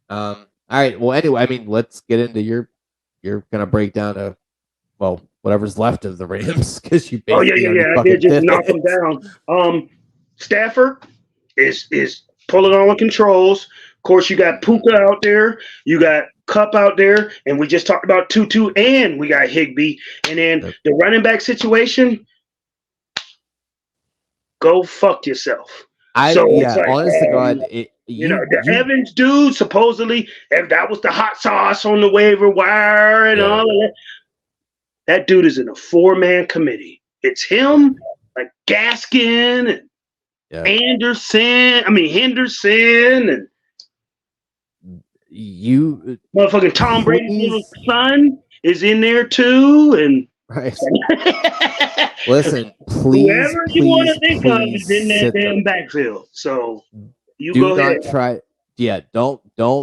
Speaker 2: all right. Well, anyway, I mean, let's get into your kind of breakdown of whatever's left of the Rams because you
Speaker 1: Oh yeah,
Speaker 2: basically
Speaker 1: yeah,
Speaker 2: already
Speaker 1: yeah. I did
Speaker 2: fucking
Speaker 1: just
Speaker 2: did
Speaker 1: knock him
Speaker 2: it.
Speaker 1: down. Stafford is pulling all the controls. Of course, you got Puka out there, you got Cup out there, and we just talked about Tutu, and we got Higby. And then
Speaker 2: Yep.
Speaker 1: the running back situation, go fuck yourself. So it's like,
Speaker 2: honest to God,
Speaker 1: the Evans dude, supposedly, that was the hot sauce on the waiver wire and
Speaker 2: yeah
Speaker 1: all of that. That dude is in a 4-man committee. It's him, like Gaskin and
Speaker 2: yeah
Speaker 1: Henderson, and
Speaker 2: you
Speaker 1: motherfucking Tom Brady's little
Speaker 2: please
Speaker 1: son is in there too. And
Speaker 2: right. Listen, please,
Speaker 1: whoever you want
Speaker 2: please,
Speaker 1: to think of is in
Speaker 2: please
Speaker 1: that
Speaker 2: sit them.
Speaker 1: damn backfield. So you
Speaker 2: Do
Speaker 1: go ahead.
Speaker 2: not try. Yeah, don't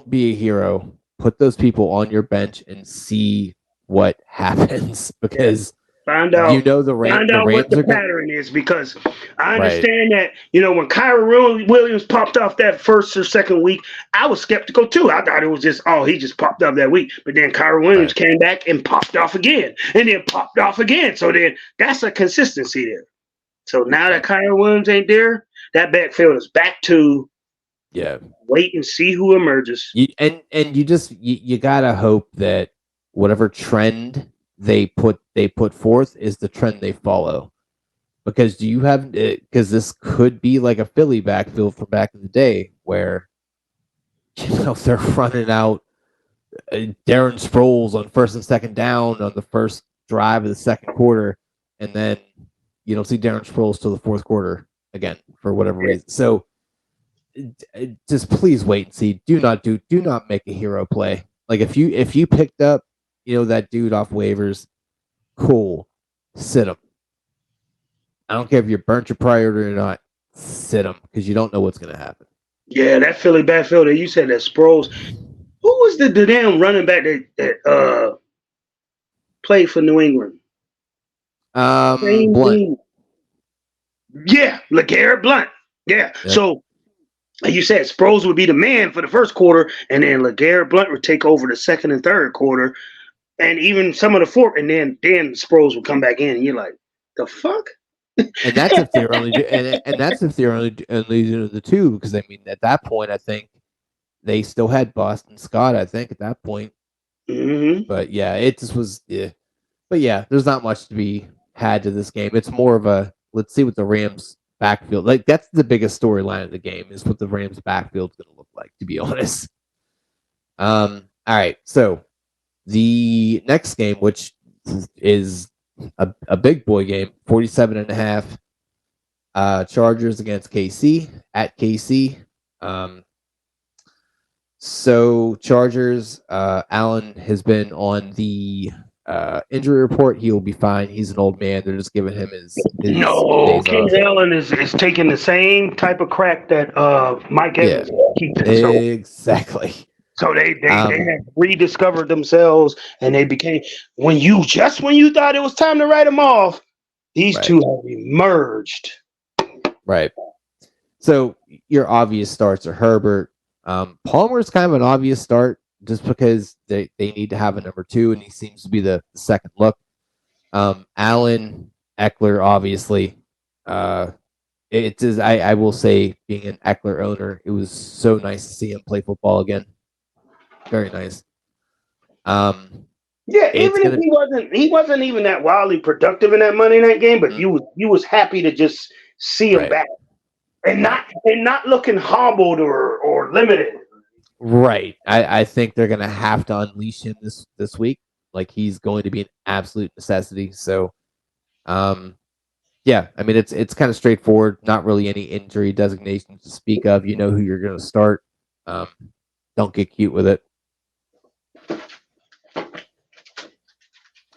Speaker 2: be a hero. Put those people on your bench and see what happens because
Speaker 1: Find out.
Speaker 2: the
Speaker 1: Find
Speaker 2: the
Speaker 1: out what
Speaker 2: Rams
Speaker 1: the
Speaker 2: are going.
Speaker 1: pattern is because I
Speaker 2: Right.
Speaker 1: understand that when Kyron Williams popped off that first or second week, I was skeptical too. I thought it was just he just popped off that week, but then Kyron Williams
Speaker 2: Right.
Speaker 1: came back and popped off again, and then popped off again. So then that's a consistency there. So now that Kyron Williams ain't there, that backfield is back to wait and see who emerges.
Speaker 2: And you gotta hope that whatever trend they put forth is the trend they follow. Because because this could be like a Philly backfield from back in the day where they're running out Darren Sproles on first and second down on the first drive of the second quarter, and then you don't see Darren Sproles till the fourth quarter again for whatever reason. So just please wait and see. Do not make a hero play. Like if you picked up that dude off waivers, cool, sit him. I don't care if you burnt your priority or not. Sit him because you don't know what's going to happen.
Speaker 1: Yeah, that Philly backfield that you said that Sproles. Who was the damn running back that played for New England?
Speaker 2: Blunt.
Speaker 1: Yeah, LeGarrette Blunt. Yeah. So you said Sproles would be the man for the first quarter, and then LeGarrette Blunt would take over the second and third quarter, and even some of the fourth, and then Sproles would come back in, and you're like, the fuck?
Speaker 2: And that's if they're only and that's if they're only doing the two, because I mean at that point I think they still had Boston Scott. I think at that point, but yeah, it just was. Yeah. But yeah, there's not much to be had to this game. It's more of a let's see what the Rams backfield like. That's the biggest storyline of the game is what the Rams backfield's going to look like. To be honest. All right, so the next game, which is a big boy game, 47.5. Chargers against KC at KC. So Chargers, Allen has been on the injury report. He will be fine. He's an old man. They're just giving him his days off.
Speaker 1: Allen is taking the same type of crack that Mike Evans keeps.
Speaker 2: Exactly.
Speaker 1: So they
Speaker 2: Um,
Speaker 1: have rediscovered themselves, and they became when you thought it was time to write them off, these
Speaker 2: Right.
Speaker 1: two have emerged.
Speaker 2: Right. So your obvious starts are Herbert. Palmer's kind of an obvious start just because they need to have a number two, and he seems to be the second look. Allen, Eckler, obviously. It is. I will say, being an Eckler owner, it was so nice to see him play football again. Very nice.
Speaker 1: Yeah,
Speaker 2: It's
Speaker 1: even if
Speaker 2: gonna
Speaker 1: he wasn't even that wildly productive in that Monday night game, but you was happy to just see him
Speaker 2: right,
Speaker 1: back and not looking hobbled or limited.
Speaker 2: right. I think they're gonna have to unleash him this week. Like he's going to be an absolute necessity. So, yeah. I mean, it's kind of straightforward. Not really any injury designations to speak of. You know who you're going to start. Don't get cute with it.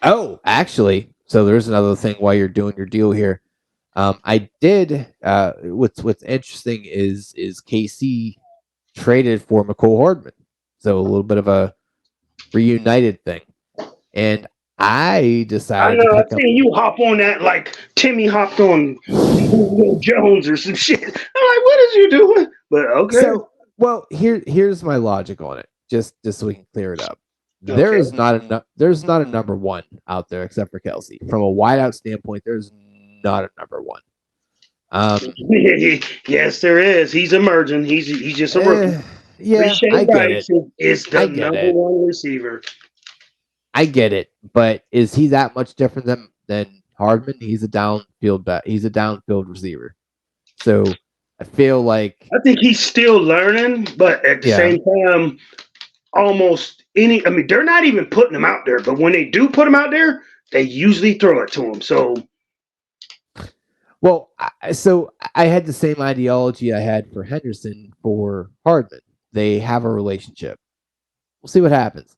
Speaker 2: Oh, actually, so there's another thing while you're doing your deal here. I did. What's interesting is KC traded for McCole Hardman, so a little bit of a reunited thing, and I
Speaker 1: I
Speaker 2: decided to
Speaker 1: know. I
Speaker 2: pick up.
Speaker 1: seen you hop on that like Timmy hopped on Julio Jones or some shit. I'm like, what is you doing? But okay,
Speaker 2: So, well, here's my logic on it, just so we can clear it up.
Speaker 1: okay.
Speaker 2: There's not a number one out there except for Kelsey. From a wideout standpoint, there's not a number one.
Speaker 1: Yes, there is. He's emerging. He's just a rookie.
Speaker 2: Yeah, I
Speaker 1: Rashad
Speaker 2: get it.
Speaker 1: Rice is
Speaker 2: I
Speaker 1: the
Speaker 2: get
Speaker 1: number
Speaker 2: it.
Speaker 1: one receiver.
Speaker 2: I get it. But is he that much different than Hardman? He's a downfield bat. He's a downfield receiver. So I feel like
Speaker 1: I think he's still learning, but at the
Speaker 2: yeah.
Speaker 1: same time, almost any. I mean, they're not even putting him out there, but when they do put him out there, they usually throw it to him. So
Speaker 2: Well, so I had the same ideology I had for Henderson for Hardman. They have a relationship. We'll see what happens.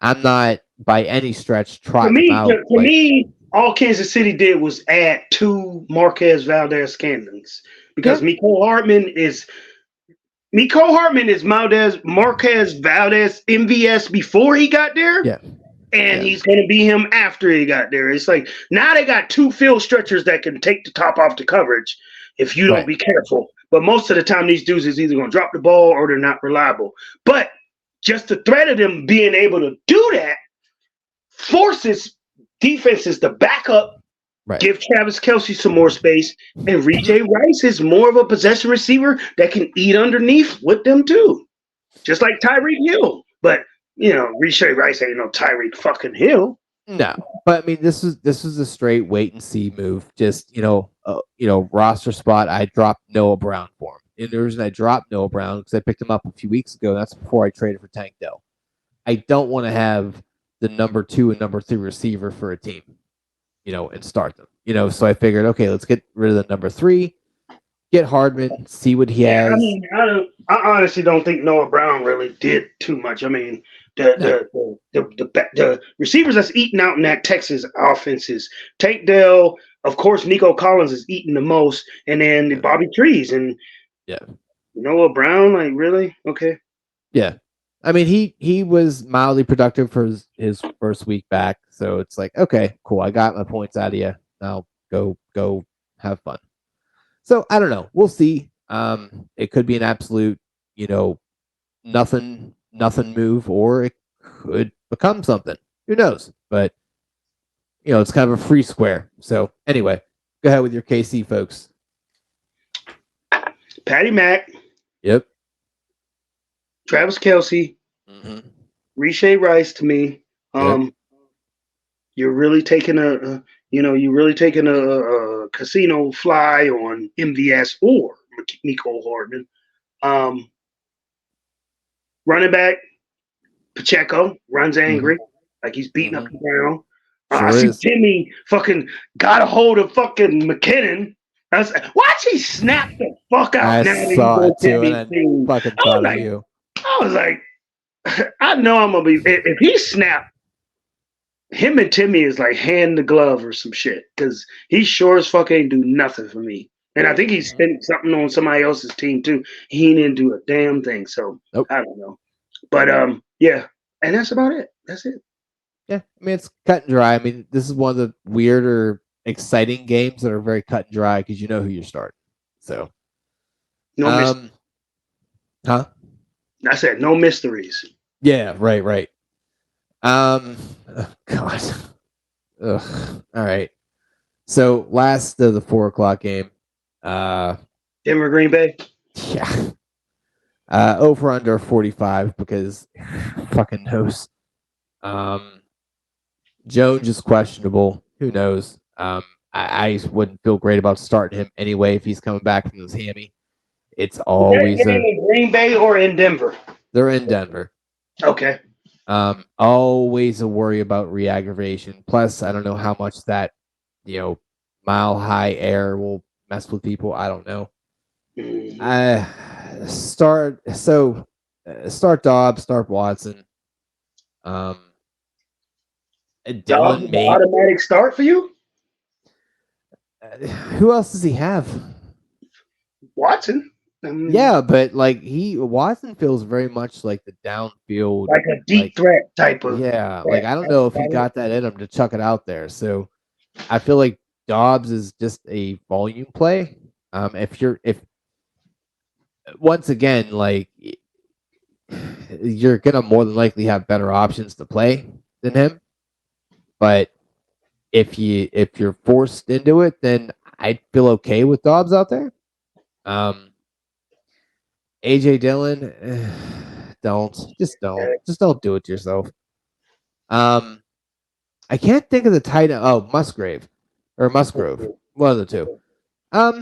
Speaker 2: I'm not by any stretch trotting him out.
Speaker 1: to me, all Kansas City did was add two Marquez Valdez Scandons because
Speaker 2: Yeah.
Speaker 1: Miko Hartman is Marquez Valdez MVS before he got there.
Speaker 2: Yeah.
Speaker 1: And
Speaker 2: Yeah.
Speaker 1: he's going to be him after he got there. It's like now they got two field stretchers that can take the top off the coverage if you don't
Speaker 2: Right.
Speaker 1: be careful. But most of the time, these dudes is either going to drop the ball or they're not reliable. But just the threat of them being able to do that forces defenses to back up,
Speaker 2: Right.
Speaker 1: give Travis Kelce some more space, and Rejay Rice is more of a possession receiver that can eat underneath with them too, just like Tyreek Hill. But Rejay Rice ain't no Tyreek fucking Hill.
Speaker 2: No, but I mean, this is a straight wait and see move. Just roster spot. I dropped Noah Brown for him, and the reason I dropped Noah Brown because I picked him up a few weeks ago. That's before I traded for Tank Dell. I don't want to have the number 2 and number 3 receiver for a team, and start them. So I figured, okay, let's get rid of the number 3, get Hardman, see what he has.
Speaker 1: I mean, I honestly don't think Noah Brown really did too much. I mean, the receivers that's eating out in that Texas offense is Tank Dell, of course, Nico Collins is eating the most, and then Bobby Trees and Noah Brown. Like, really? Okay.
Speaker 2: Yeah. I mean, he was mildly productive for his first week back, so it's like, okay, cool. I got my points out of you. Now go have fun. So I don't know. We'll see. It could be an absolute, nothing move, or it could become something. Who knows? But it's kind of a free square. So anyway, go ahead with your KC folks.
Speaker 1: Patty Mack.
Speaker 2: Yep.
Speaker 1: Travis Kelce.
Speaker 2: Mm-hmm.
Speaker 1: Reshea Rice to me. You're really taking a casino fly on MVS or Mecole Hardman. Running back Pacheco runs angry, like he's beating up the ground. I see Timmy fucking got a hold of fucking McKinnon. I was like, watch he snap the fuck out.
Speaker 2: I saw it too, and I fucking thought of you.
Speaker 1: I was like, I know I'm gonna be if he snapped. Him and Timmy is like hand the glove or some shit because he sure as fuck ain't do nothing for me. And I think he spent something on somebody else's team too. He didn't do a damn thing. So I don't know. But yeah, and that's about it. That's it.
Speaker 2: Yeah, I mean it's cut and dry. I mean this is one of the weirder, exciting games that are very cut and dry because you know who you're starting. So,
Speaker 1: No
Speaker 2: um, huh?
Speaker 1: I said no mysteries.
Speaker 2: Yeah, right. Oh, God. Ugh. All right. So last of the 4 o'clock game.
Speaker 1: Denver, Green Bay.
Speaker 2: Yeah. Over under 45 because fucking knows. Um, Jones is questionable. Who knows? I wouldn't feel great about starting him anyway if he's coming back from this hammy. It's
Speaker 1: Is that
Speaker 2: always
Speaker 1: game in Green Bay or in Denver?
Speaker 2: they're in Denver.
Speaker 1: Okay.
Speaker 2: Always a worry about re-aggravation. Plus, I don't know how much that, mile high air will mess with people. I don't know. Start start Dobbs, start Watson.
Speaker 1: Dobbs
Speaker 2: Dylan
Speaker 1: is an
Speaker 2: may.
Speaker 1: automatic start for you?
Speaker 2: Who else does he have?
Speaker 1: Watson.
Speaker 2: Yeah, but like Watson feels very much like the downfield,
Speaker 1: Like a deep threat type of.
Speaker 2: yeah. Like I don't know if he got that in him to chuck it out there. So I feel like Dobbs is just a volume play. If once again, like you're gonna more than likely have better options to play than him. But if you're forced into it, then I'd feel okay with Dobbs out there. AJ Dillon, don't do it to yourself. I can't think of the tight end. Oh, Musgrave or Musgrove, one of the two.
Speaker 1: I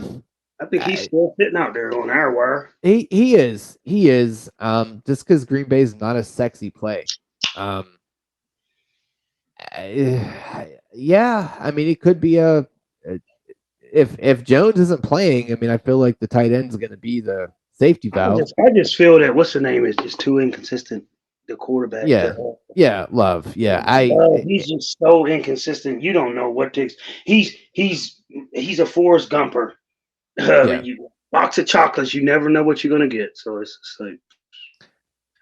Speaker 1: think he's still sitting out there on our wire.
Speaker 2: He is just because Green Bay is not a sexy play. Yeah, I mean it could be if Jones isn't playing. I mean I feel like the tight end is going to be the safety valve.
Speaker 1: I just feel that what's the name is just too inconsistent. The quarterback.
Speaker 2: Yeah, Love. Yeah,
Speaker 1: he's just so inconsistent. You don't know what to. He's a Forrest Gumper. Box of chocolates. You never know what you're gonna get. So it's like.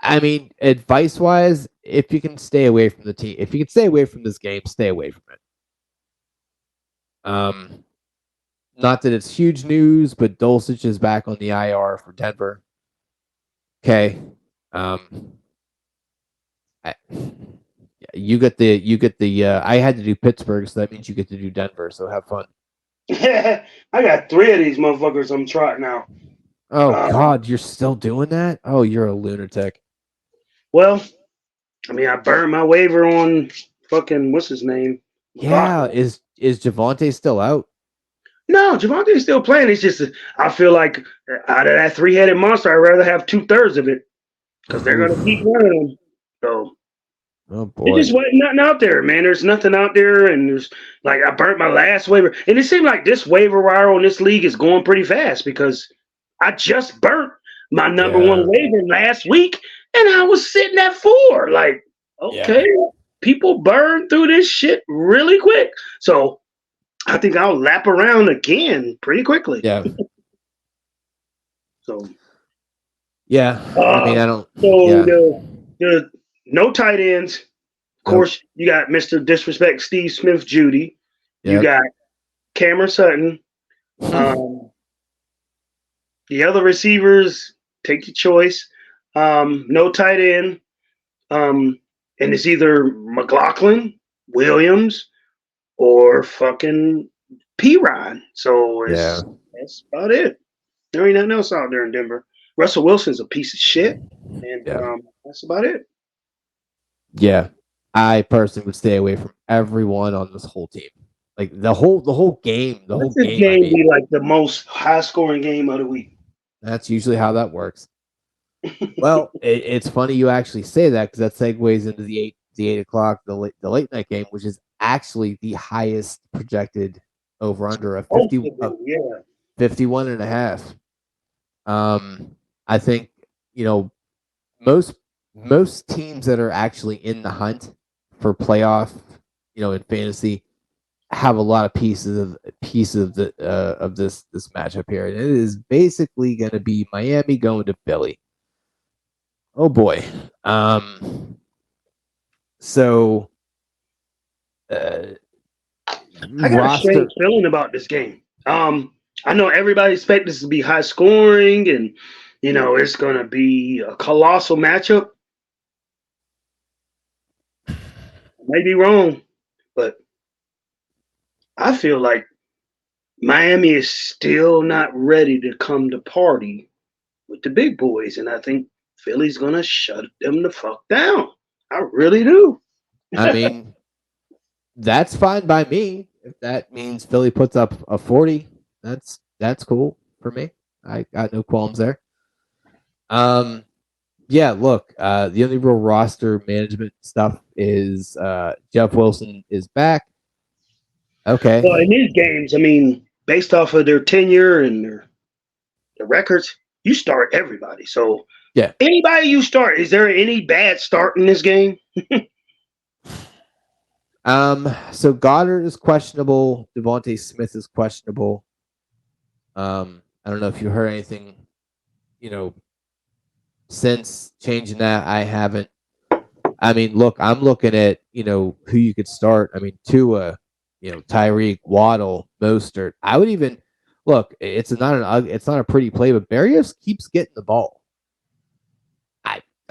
Speaker 2: I mean, advice wise, if you can stay away from the team, if you can stay away from this game, stay away from it. Not that it's huge news, but Dulcich is back on the IR for Denver. Okay. You get the I had to do Pittsburgh, so that means you get to do Denver, so have fun.
Speaker 1: I got 3 of these motherfuckers I'm trotting out.
Speaker 2: Oh God, you're still doing that? Oh, you're a lunatic.
Speaker 1: Well, I mean, I burned my waiver on fucking what's his name?
Speaker 2: Yeah, is Javonte still out?
Speaker 1: No, Javonte's still playing. It's just I feel like out of that 3-headed monster, I'd rather have 2/3 of it because they're gonna keep running them. So,
Speaker 2: oh boy,
Speaker 1: there just wasn't nothing out there, man. There's nothing out there, and there's like I burnt my last waiver, and it seemed like this waiver wire on this league is going pretty fast because I just burnt my number 1 waiver last week, and I was sitting at 4. Like, okay, people burn through this shit really quick. So I think I'll lap around again pretty quickly.
Speaker 2: Yeah.
Speaker 1: So.
Speaker 2: Yeah. I mean, I don't.
Speaker 1: So the no tight ends. Of course, you got Mr. Disrespect Steve Smith Judy. You got Cameron Sutton. The other receivers, take your choice. No tight end. And it's either McLaughlin, Williams, or fucking P-Rod. So that's about it. There ain't nothing else out there in Denver. Russell Wilson's a piece of shit. And that's about it.
Speaker 2: Yeah. I personally would stay away from everyone on this whole team. Like the whole game.
Speaker 1: This game be like the most high scoring game of the week.
Speaker 2: That's usually how that works. Well, it's funny you actually say that because that segues into the 8 o'clock, the late night game, which is actually the highest projected over under of 51 and a half. I think most teams that are actually in the hunt for playoff, in fantasy, have a lot of pieces of this matchup here. And it is basically going to be Miami going to Philly. Oh boy. So
Speaker 1: I got a strange
Speaker 2: roster.
Speaker 1: feeling about this game. I know everybody expects this to be high scoring, and it's going to be a colossal matchup. I may be wrong, but I feel like Miami is still not ready to come to party with the big boys, and I think Philly's going to shut them the fuck down. I really do.
Speaker 2: I mean, that's fine by me. If that means Philly puts up a 40, that's cool for me. I got no qualms there. Yeah, look, the only real roster management stuff is Jeff Wilson is back. Okay.
Speaker 1: Well, in these games, I mean, based off of their tenure and their records, you start everybody. So
Speaker 2: Yeah.
Speaker 1: anybody you start, is there any bad start in this game?
Speaker 2: So Goddard is questionable. Devontae Smith is questionable. I don't know if you heard anything, since changing that. I haven't. I mean, look, I'm looking at, who you could start. I mean, Tua, Tyreek, Waddle, Mostert. I would even look. It's not a pretty play, but Barrios keeps getting the ball.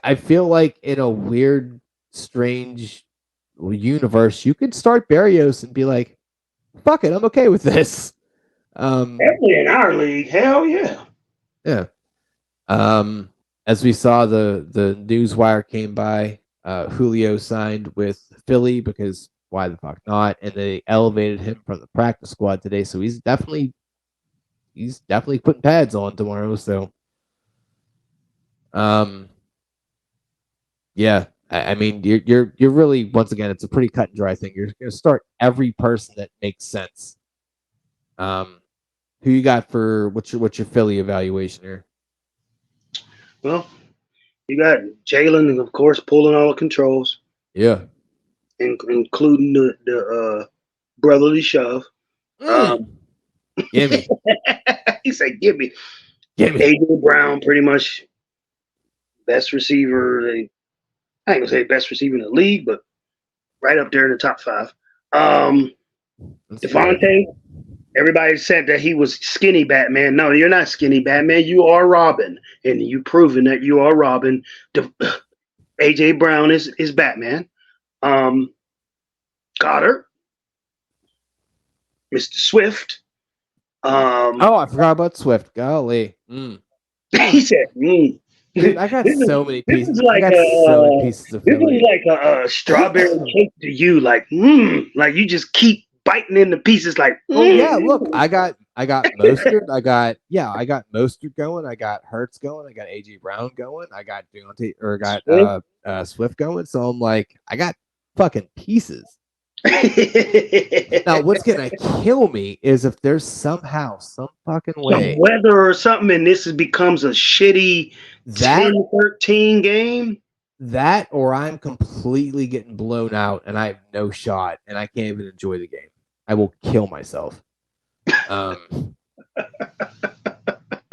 Speaker 2: I feel like in a weird, strange universe, you could start Barrios and be like, "Fuck it, I'm okay with this."
Speaker 1: Definitely in our league, hell yeah.
Speaker 2: Yeah. As we saw, the news wire came by. Julio signed with Philly because why the fuck not? And they elevated him from the practice squad today, so he's definitely putting pads on tomorrow. So, yeah, I mean, you're really, once again, it's a pretty cut and dry thing. You're going to start every person that makes sense. Who you got for what's your Philly evaluation here?
Speaker 1: Well, you got Jalen, of course, pulling all the controls,
Speaker 2: Yeah.
Speaker 1: including the brotherly shove.
Speaker 2: Gimme.
Speaker 1: He said, "Give me."
Speaker 2: Gimme.
Speaker 1: AJ Brown, pretty much best receiver. I ain't gonna say best receiver in the league, but right up there in the top five. Devontae, everybody said that he was skinny Batman. No, you're not skinny Batman. You are Robin, and you proven that you are Robin. AJ Brown is Batman. Goddard, Mr. Swift.
Speaker 2: Oh, I forgot about Swift. Golly.
Speaker 1: He said,
Speaker 2: Dude, I got so many
Speaker 1: This
Speaker 2: pieces.
Speaker 1: is like
Speaker 2: I got so many pieces of
Speaker 1: this
Speaker 2: Philly.
Speaker 1: is like a strawberry cake to you. Like you just keep biting into pieces. Like
Speaker 2: Oh yeah, look, I got Mostert. I got Mostert going. I got Hurts going. I got AJ Brown going. I got Deontay or got Swift going. So I'm like, I got fucking pieces. Now, what's gonna kill me is if there's somehow, some fucking way,
Speaker 1: some weather or something, and this becomes a shitty 10-13 game.
Speaker 2: That or I'm completely getting blown out and I have no shot and I can't even enjoy the game. I will kill myself.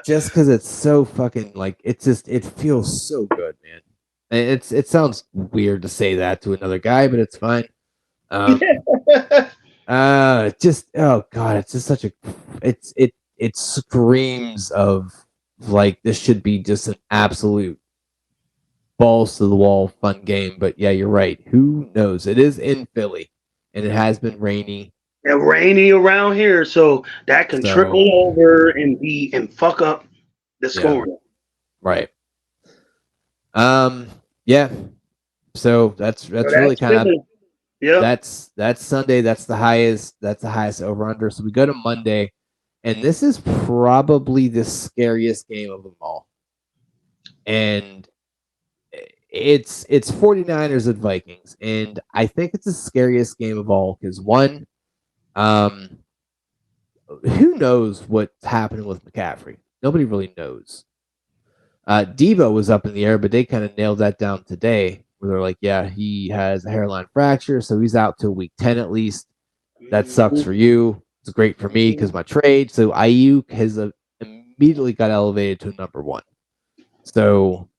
Speaker 2: Just because it's so fucking it feels so good, man. It sounds weird to say that to another guy, but it's fine. Just oh god, it's just such a it screams of like this should be just an absolute balls to the wall fun game. But yeah, you're right. Who knows? It is in Philly and it has been rainy.
Speaker 1: And rainy around here, so that can trickle over and fuck up the scoring.
Speaker 2: Right. Yeah. So that's really kind of that's Sunday. That's the highest over under. So we go to Monday, and this is probably the scariest game of them all. And it's 49ers and Vikings, and I think it's the scariest game of all because one, who knows what's happening with McCaffrey? Nobody really knows. Debo was up in the air, but they kind of nailed that down today, where they're like, yeah, he has a hairline fracture, so he's out till week 10 at least. That sucks for you. It's great for me because my trade. So Ayuk has immediately got elevated to number one. So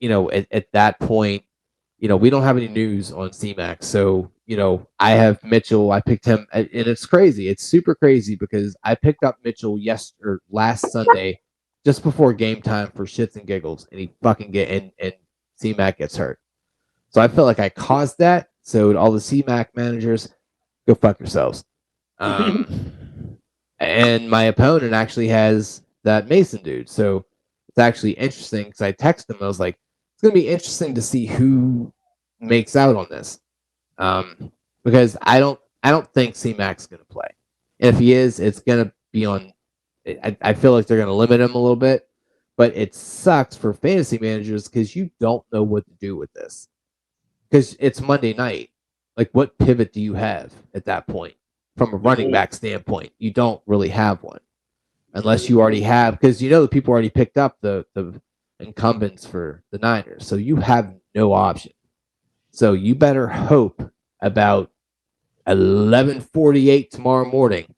Speaker 2: at that point, we don't have any news on C-Max. So, I have Mitchell. I picked him, and it's crazy. It's super crazy because I picked up Mitchell last Sunday, just before game time for shits and giggles, and he fucking and C-Mac gets hurt. So I feel like I caused that. So all the C-Mac managers, go fuck yourselves. And my opponent actually has that Mason dude. So it's actually interesting because I texted him. I was like, it's going to be interesting to see who makes out on this. Because I don't think C-Mac's going to play. And if he is, it's going to be on. I feel like they're going to limit him a little bit. But it sucks for fantasy managers because you don't know what to do with this. Because it's Monday night. Like, what pivot do you have at that point? From a running back standpoint, you don't really have one. Unless you already have, because the people already picked up the incumbents for the Niners. So you have no option. So you better hope about 11:48 tomorrow morning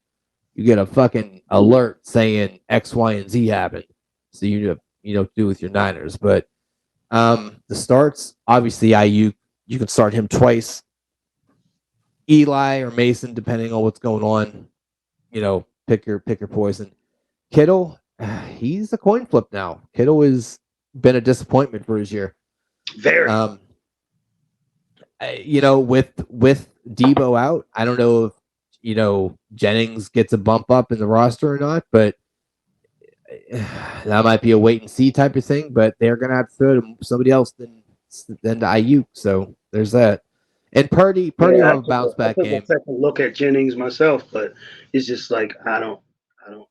Speaker 2: you get a fucking alert saying X, Y, and Z happened. So you do with your Niners. But the starts, obviously IU, you can start him twice. Eli or Mason, depending on what's going on. Pick your poison. Kittle, he's a coin flip now. Kittle has been a disappointment for his year.
Speaker 1: Very.
Speaker 2: With Debo out, I don't know if Jennings gets a bump up in the roster or not, but that might be a wait and see type of thing. But they're gonna have to throw to somebody else than the IU. So there's that. And Purdy will have a bounce back game.
Speaker 1: I took a second look at Jennings myself, but it's just like I don't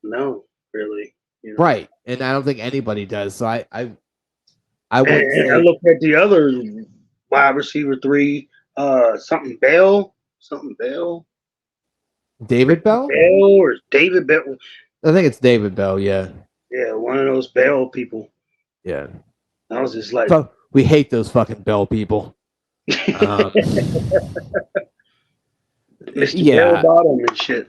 Speaker 1: know really.
Speaker 2: Right, and I don't think anybody does. So I
Speaker 1: would say I looked at the other wide receiver 3, something Bell.
Speaker 2: David Bell?
Speaker 1: Or David Bell.
Speaker 2: I think it's David Bell, yeah.
Speaker 1: Yeah, one of those Bell people.
Speaker 2: Yeah.
Speaker 1: I was just like,
Speaker 2: we hate those fucking Bell people.
Speaker 1: Mr. Bell bottom and shit.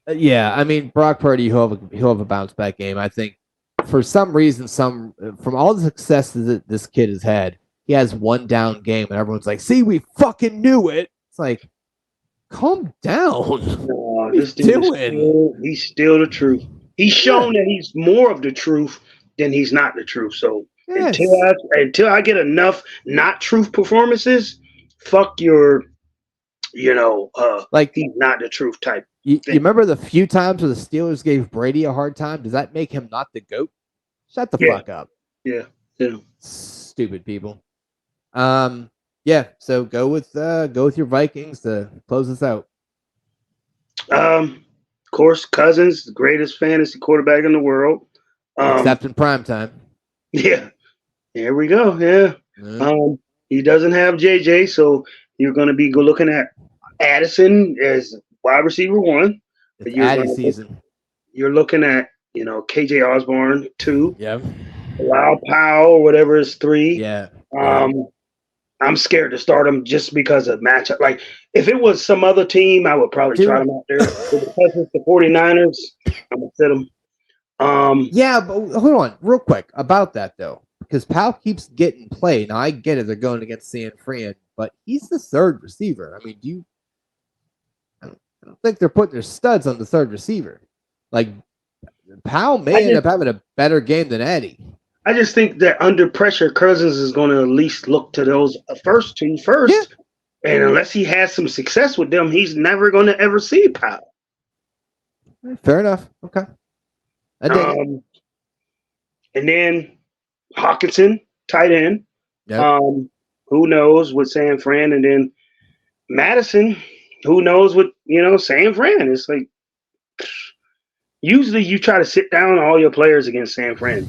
Speaker 2: Yeah, I mean Brock Purdy, he'll have a bounce back game. I think for some reason, from all the success that this kid has had, he has one down game, and everyone's like, "See, we fucking knew it." It's like, calm down.
Speaker 1: No, this dude he's still the truth. He's shown that he's more of the truth than he's not the truth. So until I get enough not truth performances, fuck your, like he's not the truth type.
Speaker 2: You remember the few times where the Steelers gave Brady a hard time? Does that make him not the GOAT? Shut the fuck up.
Speaker 1: Yeah.
Speaker 2: Stupid people. Yeah. So go with your Vikings to close this out.
Speaker 1: Of course, Cousins, the greatest fantasy quarterback in the world.
Speaker 2: Except in prime time.
Speaker 1: Yeah. There we go. Yeah. Mm-hmm. He doesn't have JJ, so you're going to be looking at Addison as wide receiver 1.
Speaker 2: It's Addy season.
Speaker 1: You're looking at, KJ Osborne 2.
Speaker 2: Yeah.
Speaker 1: Lau Powell or whatever is 3.
Speaker 2: Yeah.
Speaker 1: I'm scared to start him just because of matchup. Like, if it was some other team, I would probably try him out there. But because it's the 49ers, I'm going to sit him.
Speaker 2: Yeah, but hold on real quick about that, though. Because Powell keeps getting played. Now, I get it. They're going against San Fran, but he's the third receiver. I mean, I don't think they're putting their studs on the third receiver. Like, Powell may end up having a better game than Eddie.
Speaker 1: I just think that under pressure, Cousins is going to at least look to those first two first. Yeah. And unless he has some success with them, he's never going to ever see Powell.
Speaker 2: Fair enough. Okay.
Speaker 1: And then Hawkinson, tight end.
Speaker 2: Yep.
Speaker 1: Who knows with San Fran? And then Madison, who knows with, San Fran? It's like, usually you try to sit down all your players against San Fran.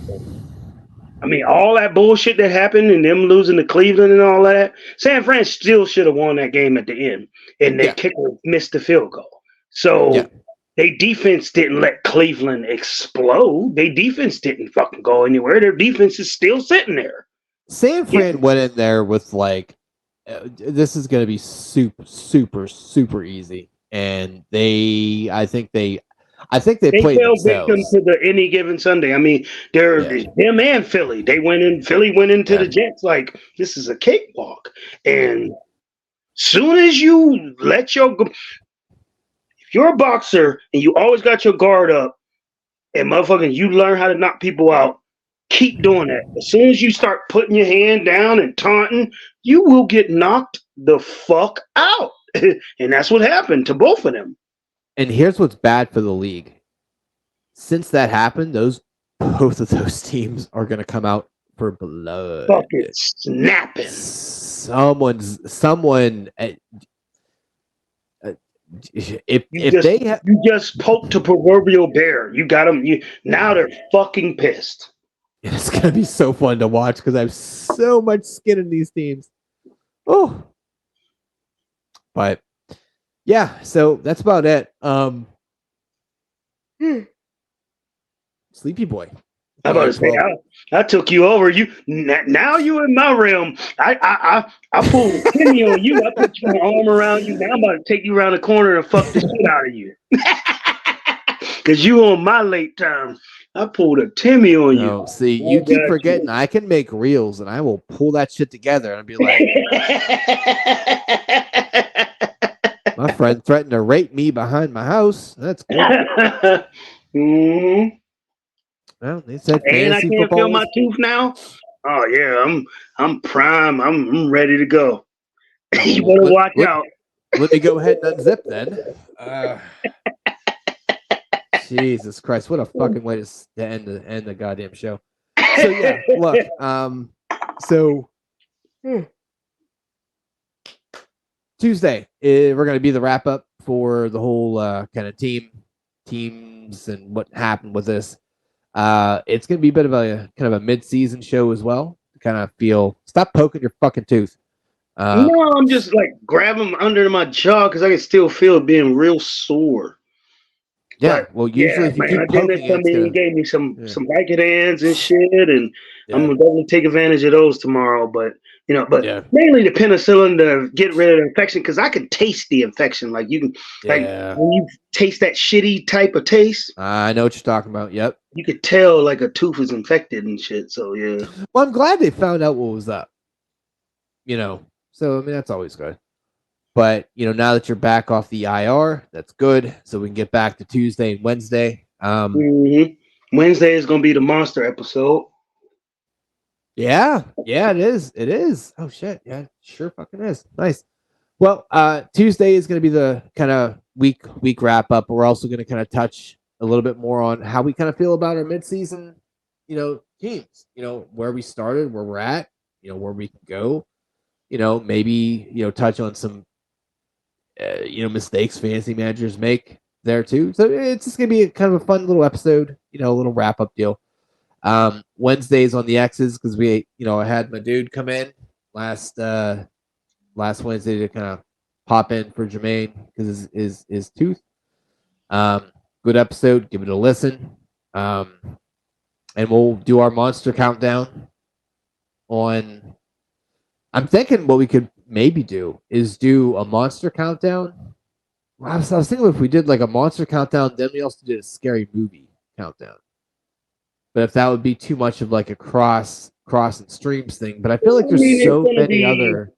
Speaker 1: I mean, all that bullshit that happened and them losing to Cleveland and all that, San Fran still should have won that game at the end. And their kicker missed the field goal. So their defense didn't let Cleveland explode. Their defense didn't fucking go anywhere. Their defense is still sitting there.
Speaker 2: San Fran went in there with like, this is going to be super, super, super easy. And I think they I think they
Speaker 1: They
Speaker 2: played
Speaker 1: fell victim
Speaker 2: themselves.
Speaker 1: to the any given Sunday. I mean, they're them and Philly. They went in. Philly went into the Jets like this is a cakewalk. And soon as you let if you're a boxer and you always got your guard up, and motherfucking you learn how to knock people out, keep doing that. As soon as you start putting your hand down and taunting, you will get knocked the fuck out. And that's what happened to both of them.
Speaker 2: And here's what's bad for the league. Since that happened, both of those teams are going to come out for blood.
Speaker 1: Fucking snapping.
Speaker 2: Someone. If
Speaker 1: You just poked a proverbial bear. You got them. Now they're fucking pissed.
Speaker 2: It's gonna be so fun to watch because I have so much skin in these teams. Oh, but yeah, so that's about it. Sleepy boy.
Speaker 1: I about to say, I took you over. Now you in my realm. I pulled a Timmy on you. I put my arm around you. Now I'm about to take you around the corner and fuck the shit out of you. Cause you on my late time. I pulled a Timmy on you.
Speaker 2: No, see, you keep forgetting I can make reels and I will pull that shit together and be like, my friend threatened to rape me behind my house. That's good.
Speaker 1: Mm-hmm.
Speaker 2: Well, they said
Speaker 1: and I can't feel my tooth now. Oh yeah, I'm prime. I'm ready to go. You better watch out.
Speaker 2: Let me go ahead and unzip then. Jesus Christ, what a fucking way to end the goddamn show. So yeah, look, Tuesday, we're gonna be the wrap up for the whole kind of teams and what happened with this. It's gonna be a bit of a kind of a mid-season show as well. Kind of feel stop poking your fucking tooth.
Speaker 1: No, I'm just like grabbing under my jaw because I can still feel it being real sore.
Speaker 2: Yeah, but, well, usually if you keep poking it,
Speaker 1: he gave me some Vicodins and shit, and I'm gonna definitely take advantage of those tomorrow. But mainly the penicillin to get rid of the infection because I can taste the infection. Like you can, like when you taste that shitty type of taste.
Speaker 2: I know what you're talking about. Yep,
Speaker 1: you could tell like a tooth is infected and shit. So yeah.
Speaker 2: Well, I'm glad they found out what was up. So I mean that's always good. But, now that you're back off the IR, that's good. So we can get back to Tuesday and Wednesday.
Speaker 1: Wednesday is going to be the monster episode.
Speaker 2: Yeah, it is. It is. Oh, shit. Yeah, it sure fucking is. Nice. Well, Tuesday is going to be the kind of week wrap up. We're also going to kind of touch a little bit more on how we kind of feel about our midseason, teams, where we started, where we're at, where we can go, maybe, touch on some mistakes fantasy managers make there too. So it's just gonna be kind of a fun little episode, a little wrap up deal. Wednesdays on the X's because we, I had my dude come in last Wednesday to kind of pop in for Jermaine because his tooth. Good episode. Give it a listen. And we'll do our monster countdown on. I'm thinking what we could maybe do is do a monster countdown. I was thinking if we did like a monster countdown, then we also did a scary movie countdown. But if that would be too much of like a cross and streams thing, but I feel like there's so many other.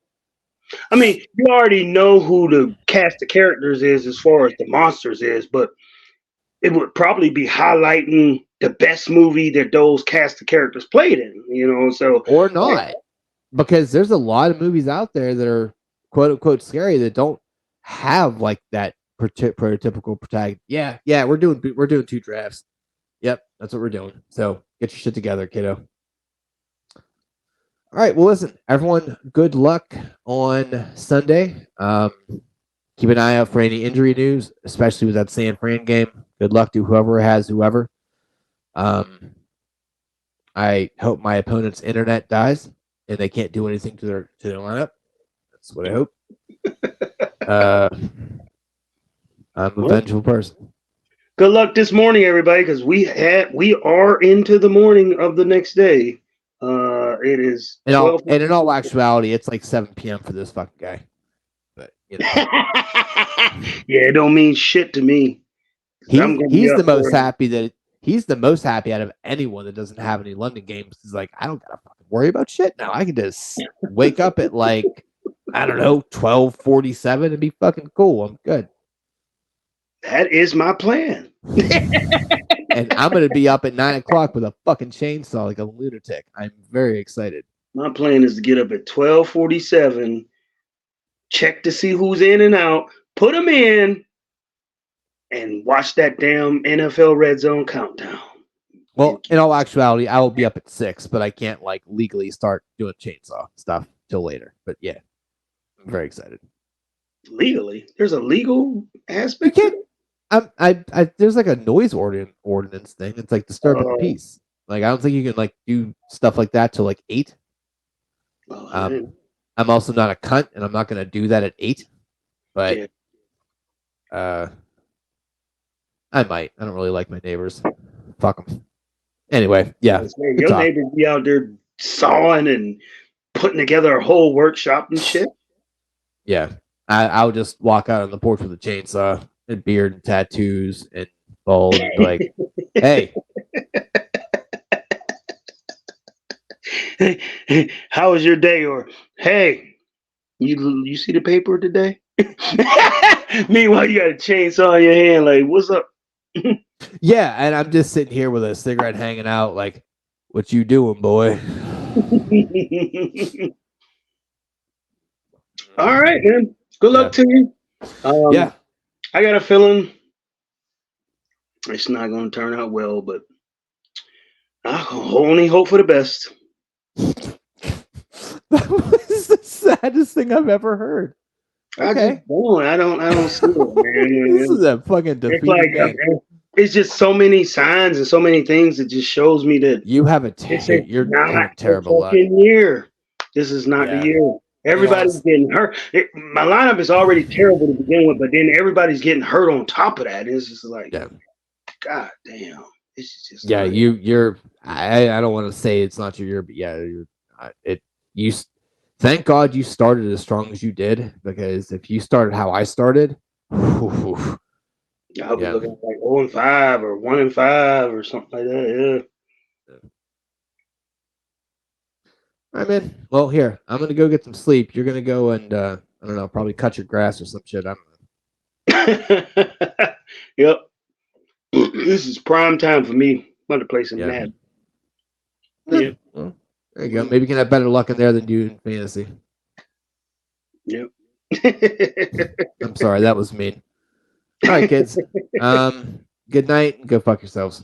Speaker 1: I mean, you already know who the cast of characters is as far as the monsters is, but it would probably be highlighting the best movie that those cast of characters played in, so
Speaker 2: or not. Because there's a lot of movies out there that are quote unquote scary that don't have like that prototypical protagonist. Yeah, we're doing 2 drafts. Yep, that's what we're doing. So get your shit together, kiddo. All right, well listen, everyone, good luck on Sunday. Keep an eye out for any injury news, especially with that San Fran game. Good luck to whoever has whoever. I hope my opponent's internet dies and they can't do anything to their lineup. That's what I hope. I'm a vengeful person.
Speaker 1: Good luck this morning, everybody, because we are into the morning of the next day. It is
Speaker 2: in all actuality, it's like 7 p.m. for this fucking guy. But
Speaker 1: yeah, it don't mean shit to me.
Speaker 2: He's the most happy that he's the most happy out of anyone that doesn't have any London games. He's like, I don't gotta fucking worry about shit now. I can just wake up at like, I don't know, 12:47 and be fucking cool. I'm good.
Speaker 1: That is my plan.
Speaker 2: And I'm gonna be up at 9:00 with a fucking chainsaw like a lunatic. I'm very excited.
Speaker 1: My plan is to get up at 12:47, check to see who's in and out, put them in, and watch that damn NFL Red Zone countdown.
Speaker 2: Well, in all actuality, I will be up at 6, but I can't like legally start doing chainsaw stuff till later. But yeah, I'm very excited.
Speaker 1: Legally, there's a legal
Speaker 2: You
Speaker 1: aspect.
Speaker 2: can't. There's like a noise ordinance thing. It's like disturbing the peace. Like I don't think you can like do stuff like that till like 8. I'm also not a cunt, and I'm not gonna do that at 8. But I might. I don't really like my neighbors. Fuck them. Anyway, yeah.
Speaker 1: Your neighbors be out there sawing and putting together a whole workshop and shit.
Speaker 2: Yeah, I'll just walk out on the porch with a chainsaw and beard and tattoos and bald and be like, hey.
Speaker 1: How was your day? Or hey, you see the paper today? Meanwhile, you got a chainsaw in your hand. Like, what's up?
Speaker 2: Yeah, and I'm just sitting here with a cigarette hanging out. Like, what you doing, boy?
Speaker 1: All right, man. Good luck to you.
Speaker 2: Yeah,
Speaker 1: I got a feeling it's not going to turn out well, but I only hope for the best.
Speaker 2: That was the saddest thing I've ever heard. Okay.
Speaker 1: I don't see it, man.
Speaker 2: This is a fucking defeated man.
Speaker 1: It's just so many signs and so many things that just shows me that
Speaker 2: you have you're not terrible luck.
Speaker 1: Year. This is not the year. Everybody's getting hurt. My lineup is already terrible to begin with, but then everybody's getting hurt on top of that. It's just like, God damn. It's just
Speaker 2: you're. I don't want to say it's not your year, but you. Thank God you started as strong as you did, because if you started how I started,
Speaker 1: I'll be looking at like 0-5 or 1-5 or something like that. Yeah.
Speaker 2: All right, man. Well, here, I'm gonna go get some sleep. You're gonna go and I don't know, probably cut your grass or some shit. I
Speaker 1: don't know. Yep. This is prime time for me. I'm about to play some Madden.
Speaker 2: Yeah. Well, there you go. Maybe you can have better luck in there than you in fantasy.
Speaker 1: Yep.
Speaker 2: I'm sorry, that was mean. All right, kids. Good night and go fuck yourselves.